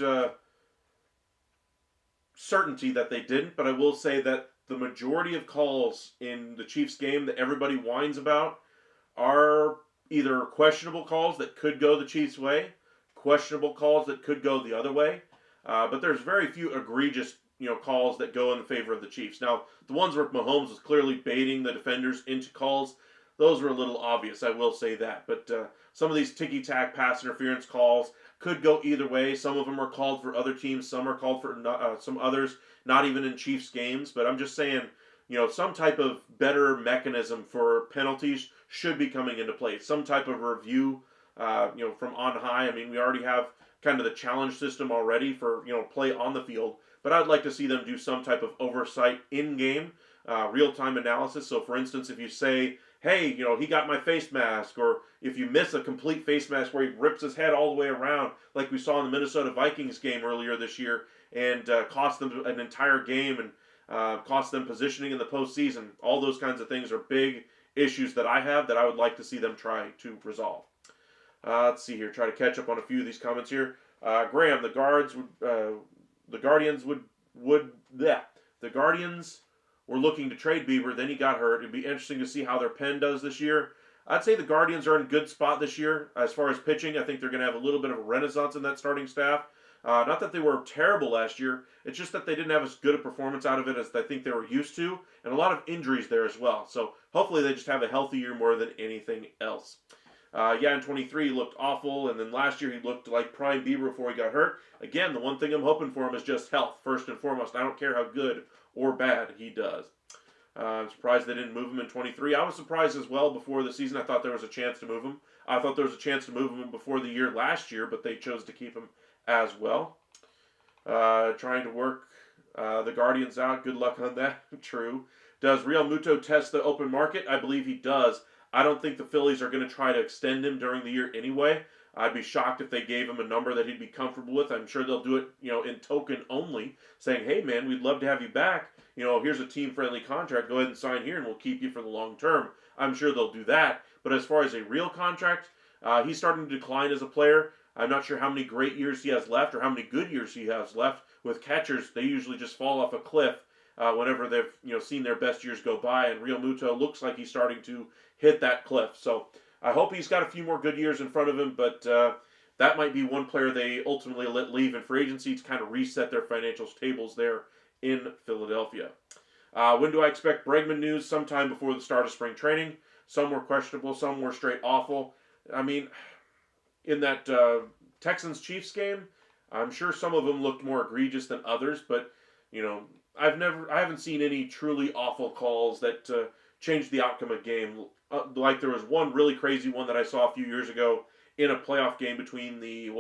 certainty that they didn't, but I will say that the majority of calls in the Chiefs game that everybody whines about are either questionable calls that could go the Chiefs' way, questionable calls that could go the other way, but there's very few egregious calls that go in favor of the Chiefs. Now, the ones where Mahomes was clearly baiting the defenders into calls, those were a little obvious, I will say that. But some of these ticky-tack pass interference calls could go either way. Some of them are called for other teams. Some are called for some others, not even in Chiefs games. But I'm just saying, some type of better mechanism for penalties should be coming into place. Some type of review, from on high. I mean, we already have kind of the challenge system already for, play on the field. But I'd like to see them do some type of oversight in-game, real-time analysis. So, for instance, if you say, hey, he got my face mask, or if you miss a complete face mask where he rips his head all the way around, like we saw in the Minnesota Vikings game earlier this year, and cost them an entire game and cost them positioning in the postseason. All those kinds of things are big issues that I have that I would like to see them try to resolve. Let's see here. Try to catch up on a few of these comments here. Graham, the Guardians were looking to trade Bieber, then he got hurt. It'd be interesting to see how their pen does this year. I'd say the Guardians are in a good spot this year. As far as pitching, I think they're going to have a little bit of a renaissance in that starting staff. Not that they were terrible last year. It's just that they didn't have as good a performance out of it as I think they were used to. And a lot of injuries there as well. So hopefully they just have a healthy year more than anything else. In 23 he looked awful. And then last year he looked like prime Bieber before he got hurt. Again, the one thing I'm hoping for him is just health, first and foremost. I don't care how good or bad he does. I'm surprised they didn't move him in 23. I was surprised as well before the season. I thought there was a chance to move him. I thought there was a chance to move him before the year last year, but they chose to keep him as well. Trying to work the Guardians out. Good luck on that. True. Does Real Muto test the open market? I believe he does. I don't think the Phillies are going to try to extend him during the year anyway. I'd be shocked if they gave him a number that he'd be comfortable with. I'm sure they'll do it, in token only, saying, hey, man, we'd love to have you back. Here's a team-friendly contract. Go ahead and sign here, and we'll keep you for the long term. I'm sure they'll do that. But as far as a real contract, he's starting to decline as a player. I'm not sure how many great years he has left or how many good years he has left. With catchers, they usually just fall off a cliff whenever they've seen their best years go by. And Real Muto looks like he's starting to hit that cliff. So I hope he's got a few more good years in front of him, but that might be one player they ultimately let leave in free agency to kind of reset their financial tables there in Philadelphia. When do I expect Bregman news? Sometime before the start of spring training. Some were questionable, some were straight awful. I mean, in that Texans-Chiefs game, I'm sure some of them looked more egregious than others, but, I haven't seen any truly awful calls that changed the outcome of the game. Like there was one really crazy one that I saw a few years ago in a playoff game between the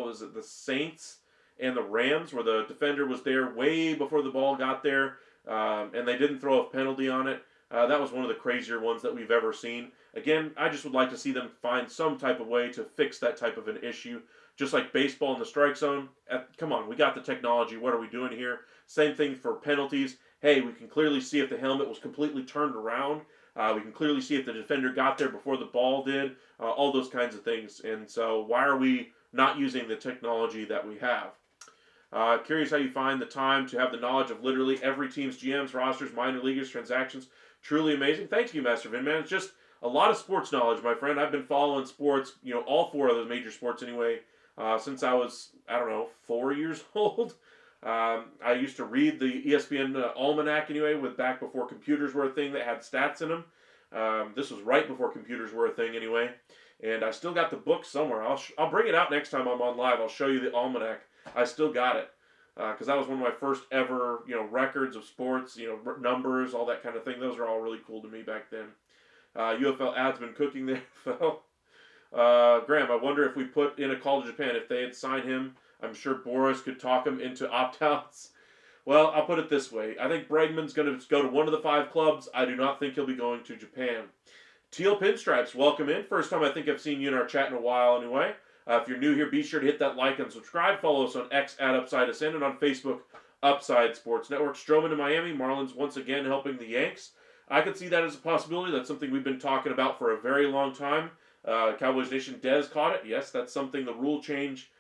Saints and the Rams, where the defender was there way before the ball got there, and they didn't throw a penalty on it. That was one of the crazier ones that we've ever seen. Again, I just would like to see them find some type of way to fix that type of an issue. Just like baseball in the strike zone. Come on, we got the technology. What are we doing here? Same thing for penalties. Hey, we can clearly see if the helmet was completely turned around. We can clearly see if the defender got there before the ball did. All those kinds of things. And so why are we not using the technology that we have? Curious how you find the time to have the knowledge of literally every team's GMs, rosters, minor leaguers, transactions. Truly amazing. Thank you, Master Vin, man. It's just a lot of sports knowledge, my friend. I've been following sports, all four of those major sports anyway, since I was, 4 years old. I used to read the ESPN Almanac anyway, back before computers were a thing that had stats in them. This was right before computers were a thing anyway. And I still got the book somewhere. I'll bring it out next time I'm on live. I'll show you the Almanac. I still got it. Because that was one of my first ever, records of sports, numbers, all that kind of thing. Those are all really cool to me back then. UFL ad's been cooking the NFL. Graham, I wonder if we put in a call to Japan, if they had signed him, I'm sure Boris could talk him into opt-outs. Well, I'll put it this way. I think Bregman's going to go to one of the 5 clubs. I do not think he'll be going to Japan. Teal Pinstripes, welcome in. First time I think I've seen you in our chat in a while anyway. If you're new here, be sure to hit that like and subscribe. Follow us on X at Upside Ascend and on Facebook, Upside Sports Network. Stroman in Miami. Marlins once again helping the Yanks. I could see that as a possibility. That's something we've been talking about for a very long time. Cowboys Nation, Dez caught it. Yes, that's something the rule change,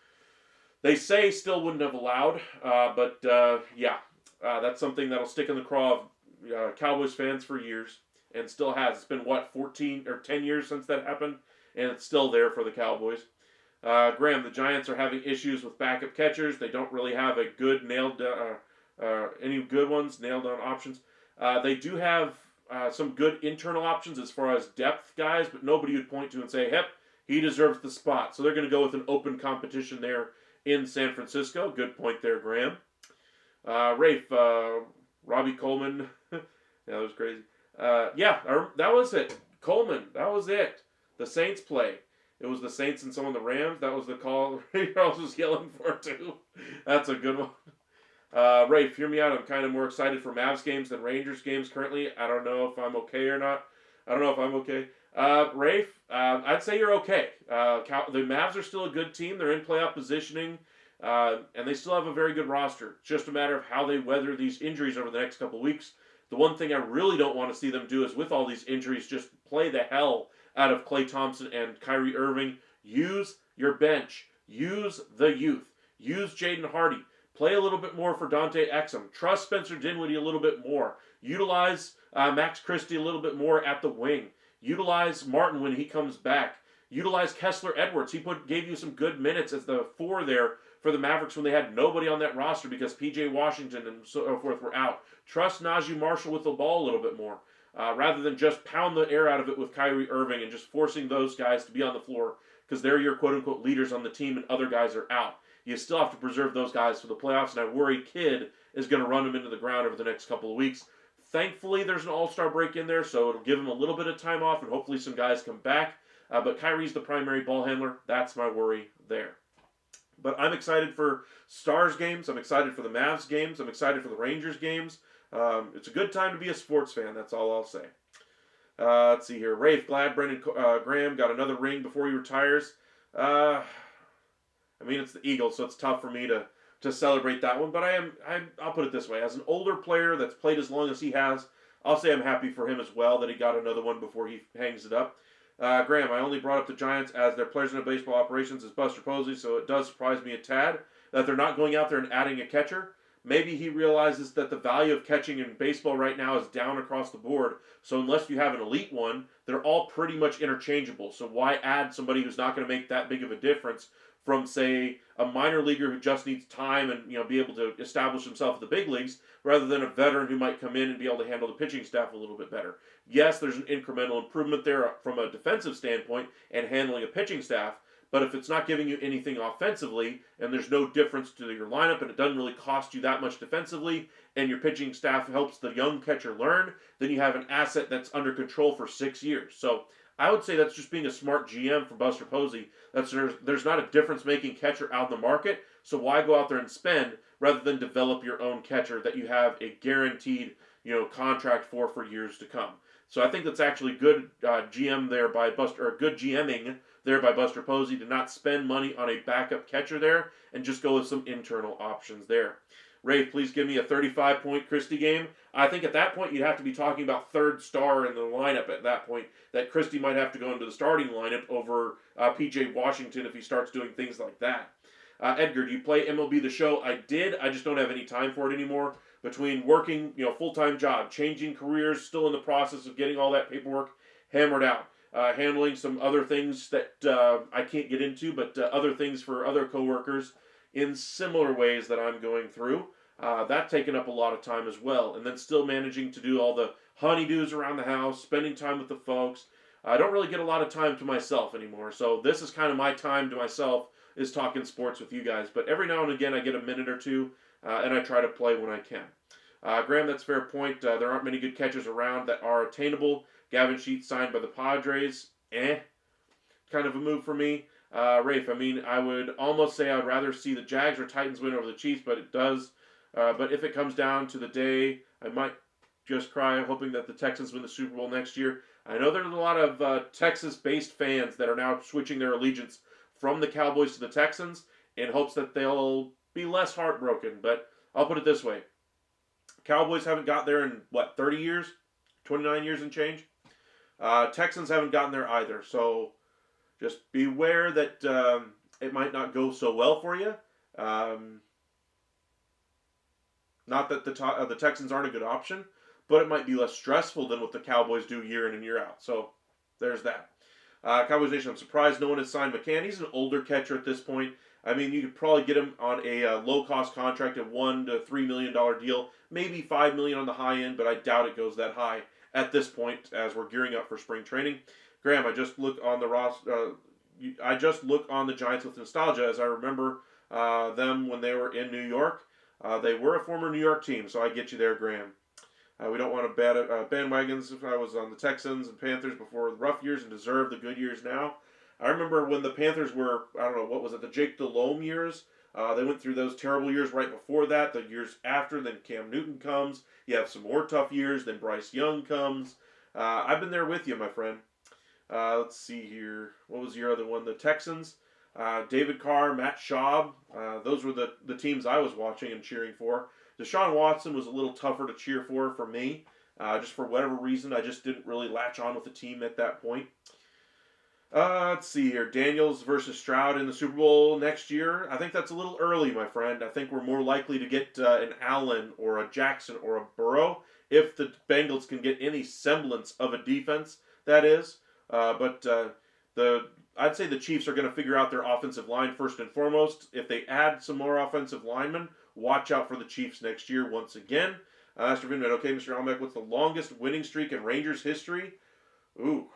they say, still wouldn't have allowed. But that's something that'll stick in the craw of Cowboys fans for years and still has. It's been, 14 or 10 years since that happened, and it's still there for the Cowboys. Graham, the Giants are having issues with backup catchers. They don't really have a good nailed Any good ones? Nailed down options. They do have some good internal options as far as depth guys, but nobody would point to and say, "Yep, he deserves the spot." So they're going to go with an open competition there in San Francisco. Good point there, Graham. Rafe, Robbie Coleman. Yeah, that was crazy. That was it. Coleman, that was it. The Saints play. It was the Saints and some of the Rams. That was the call Charles was yelling for too. That's a good one. Rafe, hear me out. I'm kind of more excited for Mavs games than Rangers games currently. I don't know if I'm okay or not. I don't know if I'm okay. Rafe, I'd say you're okay. The Mavs are still a good team. They're in playoff positioning, and they still have a very good roster. It's just a matter of how they weather these injuries over the next couple of weeks. The one thing I really don't want to see them do is, with all these injuries, just play the hell out of Klay Thompson and Kyrie Irving. Use your bench. Use the youth. Use Jaden Hardy. Play a little bit more for Dante Exum. Trust Spencer Dinwiddie a little bit more. Utilize Max Christie a little bit more at the wing. Utilize Martin when he comes back. Utilize Kessler Edwards. He gave you some good minutes as the 4 there for the Mavericks when they had nobody on that roster because P.J. Washington and so forth were out. Trust Najee Marshall with the ball a little bit more. Rather than just pound the air out of it with Kyrie Irving and just forcing those guys to be on the floor because they're your quote-unquote leaders on the team and other guys are out. You still have to preserve those guys for the playoffs, and I worry Kidd is going to run them into the ground over the next couple of weeks. Thankfully, there's an all-star break in there, so it'll give him a little bit of time off, and hopefully some guys come back. But Kyrie's the primary ball handler. That's my worry there. But I'm excited for Stars games. I'm excited for the Mavs games. I'm excited for the Rangers games. It's a good time to be a sports fan. That's all I'll say. Let's see here. Rafe, glad Brendan Graham got another ring before he retires. I mean, it's the Eagles, so it's tough for me to celebrate that one. But I'll put it this way: as an older player that's played as long as he has, I'll say I'm happy for him as well that he got another one before he hangs it up. Graham, I only brought up the Giants as their players in baseball operations is Buster Posey, so it does surprise me a tad that they're not going out there and adding a catcher. Maybe he realizes that the value of catching in baseball right now is down across the board. So unless you have an elite one, they're all pretty much interchangeable. So why add somebody who's not going to make that big of a difference from, say, a minor leaguer who just needs time and be able to establish himself in the big leagues, rather than a veteran who might come in and be able to handle the pitching staff a little bit better. Yes, there's an incremental improvement there from a defensive standpoint and handling a pitching staff, but if it's not giving you anything offensively and there's no difference to your lineup and it doesn't really cost you that much defensively and your pitching staff helps the young catcher learn, then you have an asset that's under control for 6 years. So I would say that's just being a smart GM for Buster Posey. There's not a difference-making catcher out in the market, so why go out there and spend rather than develop your own catcher that you have a guaranteed contract for years to come. So I think that's actually good GM there by Buster, or good GMing there by Buster Posey to not spend money on a backup catcher there and just go with some internal options there. Rafe, please give me a 35-point Christie game. I think at that point you'd have to be talking about third star in the lineup at that point, that Christie might have to go into the starting lineup over P.J. Washington if he starts doing things like that. Edgar, do you play MLB The Show? I did. I just don't have any time for it anymore. Between working, full-time job, changing careers, still in the process of getting all that paperwork hammered out, handling some other things that I can't get into, but other things for other coworkers in similar ways that I'm going through. That's taken up a lot of time as well. And then still managing to do all the honeydews around the house, spending time with the folks. I don't really get a lot of time to myself anymore. So this is kind of my time to myself, is talking sports with you guys. But every now and again I get a minute or two, and I try to play when I can. Graham, that's a fair point. There aren't many good catchers around that are attainable. Gavin Sheets signed by the Padres. Kind of a move for me. Rafe, I would almost say I would rather see the Jags or Titans win over the Chiefs, but it does. But if it comes down to the day, I might just cry, hoping that the Texans win the Super Bowl next year. I know there's a lot of Texas-based fans that are now switching their allegiance from the Cowboys to the Texans in hopes that they'll be less heartbroken. But I'll put it this way. Cowboys haven't got there in, 30 years? 29 years and change? Texans haven't gotten there either. So just beware that it might not go so well for you. Not that the Texans aren't a good option, but it might be less stressful than what the Cowboys do year in and year out. So there's that. Cowboys Nation, I'm surprised no one has signed McCann. He's an older catcher at this point. I mean, you could probably get him on a low-cost contract, a $1 to $3 million deal, maybe $5 million on the high end, but I doubt it goes that high at this point as we're gearing up for spring training. Graham, I just look on the I just look on the Giants with nostalgia as I remember them when they were in New York. They were a former New York team, so I get you there, Graham. We don't want to bandwagons. If I was on the Texans and Panthers before the rough years and deserve the good years now. I remember when the Panthers were, I don't know, what was it, the Jake Delhomme years? They went through those terrible years right before that. The years after, then Cam Newton comes. You have some more tough years. Then Bryce Young comes. I've been there with you, my friend. Let's see here. What was your other one? The Texans. David Carr, Matt Schaub. Those were the teams I was watching and cheering for. Deshaun Watson was a little tougher to cheer for me. Just for whatever reason, I just didn't really latch on with the team at that point. Let's see here. Daniels versus Stroud in the Super Bowl next year. I think that's a little early, my friend. I think we're more likely to get an Allen or a Jackson or a Burrow if the Bengals can get any semblance of a defense, that is. But I'd say the Chiefs are going to figure out their offensive line first and foremost. If they add some more offensive linemen, watch out for the Chiefs next year once again. Mr. Vinman, okay, Mr. Almec, what's the longest winning streak in Rangers history? Ooh.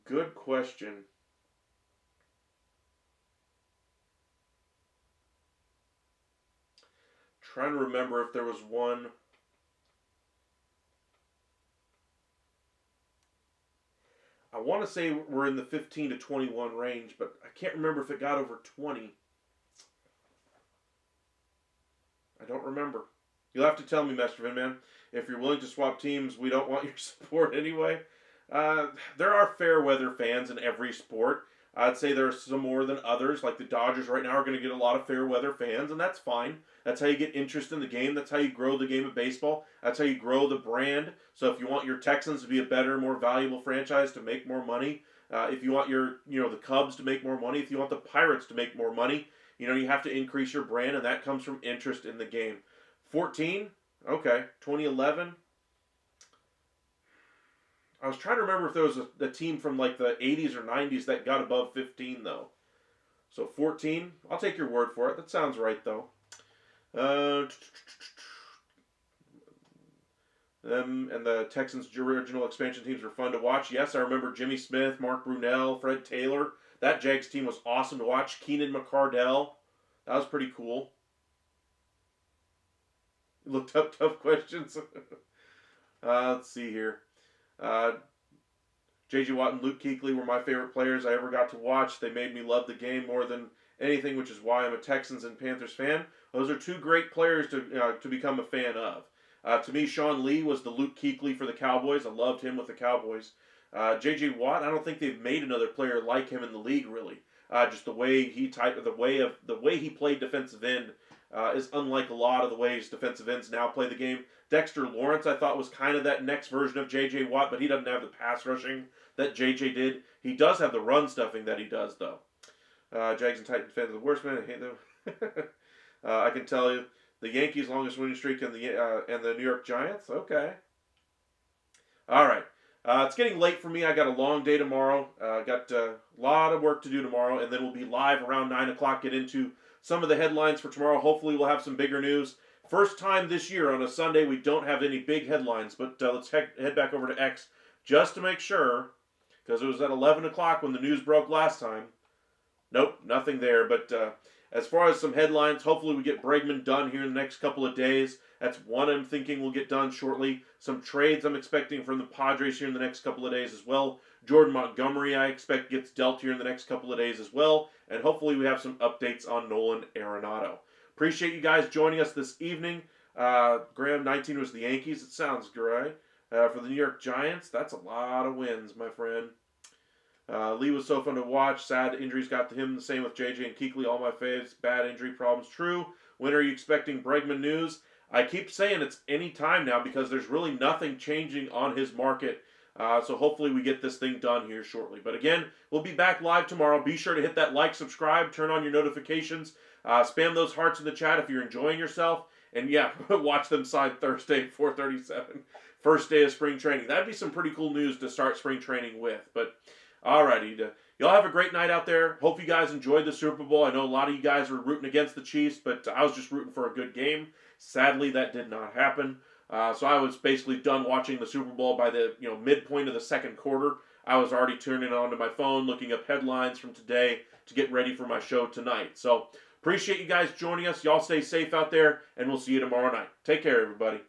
Good question. Trying to remember if there was one. I want to say we're in the 15 to 21 range, but I can't remember if it got over 20. I don't remember. You'll have to tell me, Master Vinman. If you're willing to swap teams, we don't want your support anyway. There are fair weather fans in every sport. I'd say there are some more than others. Like the Dodgers right now are going to get a lot of fair weather fans, and that's fine. That's how you get interest in the game. That's how you grow the game of baseball. That's how you grow the brand. So if you want your Texans to be a better, more valuable franchise to make more money, if you want the Cubs to make more money, if you want the Pirates to make more money, you have to increase your brand, and that comes from interest in the game. 14, okay. 2011. I was trying to remember if there was a team from like the 80s or 90s that got above 15, though. So 14, I'll take your word for it. That sounds right, though. Them and the Texans' original expansion teams were fun to watch. Yes, I remember Jimmy Smith, Mark Brunell, Fred Taylor. That Jags team was awesome to watch. Keenan McCardell. That was pretty cool. You looked up tough questions. Let's see here. J.J. Watt and Luke Kuechly were my favorite players I ever got to watch. They made me love the game more than anything, which is why I'm a Texans and Panthers fan. Those are two great players to become a fan of. To me, Sean Lee was the Luke Kuechly for the Cowboys. I loved him with the Cowboys. J.J. Watt, I don't think they've made another player like him in the league, really. Just the way he played defensive end is unlike a lot of the ways defensive ends now play the game. Dexter Lawrence, I thought, was kind of that next version of J.J. Watt, but he doesn't have the pass rushing that J.J. did. He does have the run stuffing that he does, though. Jags and Titans fans are the worst, man. I hate them. I can tell you, the Yankees' longest winning streak and the New York Giants. Okay. All right. It's getting late for me. I got a long day tomorrow. Got a lot of work to do tomorrow, and then we'll be live around 9 o'clock, get into some of the headlines for tomorrow. Hopefully we'll have some bigger news. First time this year on a Sunday we don't have any big headlines, but let's head back over to X just to make sure, because it was at 11 o'clock when the news broke last time. Nope, nothing there. But as far as some headlines, hopefully we get Bregman done here in the next couple of days. That's one I'm thinking will get done shortly. Some trades I'm expecting from the Padres here in the next couple of days as well. Jordan Montgomery I expect gets dealt here in the next couple of days as well. And hopefully we have some updates on Nolan Arenado. Appreciate you guys joining us this evening. Graham, 19 was the Yankees. It sounds great. For the New York Giants, that's a lot of wins, my friend. Lee was so fun to watch. Sad injuries got to him. The same with JJ and Kuechly. All my faves. Bad injury problems. True. When are you expecting Bregman news? I keep saying it's any time now because there's really nothing changing on his market. So hopefully we get this thing done here shortly. But again, we'll be back live tomorrow. Be sure to hit that like, subscribe, turn on your notifications. Spam those hearts in the chat if you're enjoying yourself. And yeah, watch them sign Thursday at 4:37. First day of spring training. That'd be some pretty cool news to start spring training with. But alrighty, to y'all have a great night out there. Hope you guys enjoyed the Super Bowl. I know a lot of you guys were rooting against the Chiefs, but I was just rooting for a good game. Sadly, that did not happen. So I was basically done watching the Super Bowl by the midpoint of the second quarter. I was already turning on to my phone, looking up headlines from today to get ready for my show tonight. So appreciate you guys joining us. Y'all stay safe out there, and we'll see you tomorrow night. Take care, everybody.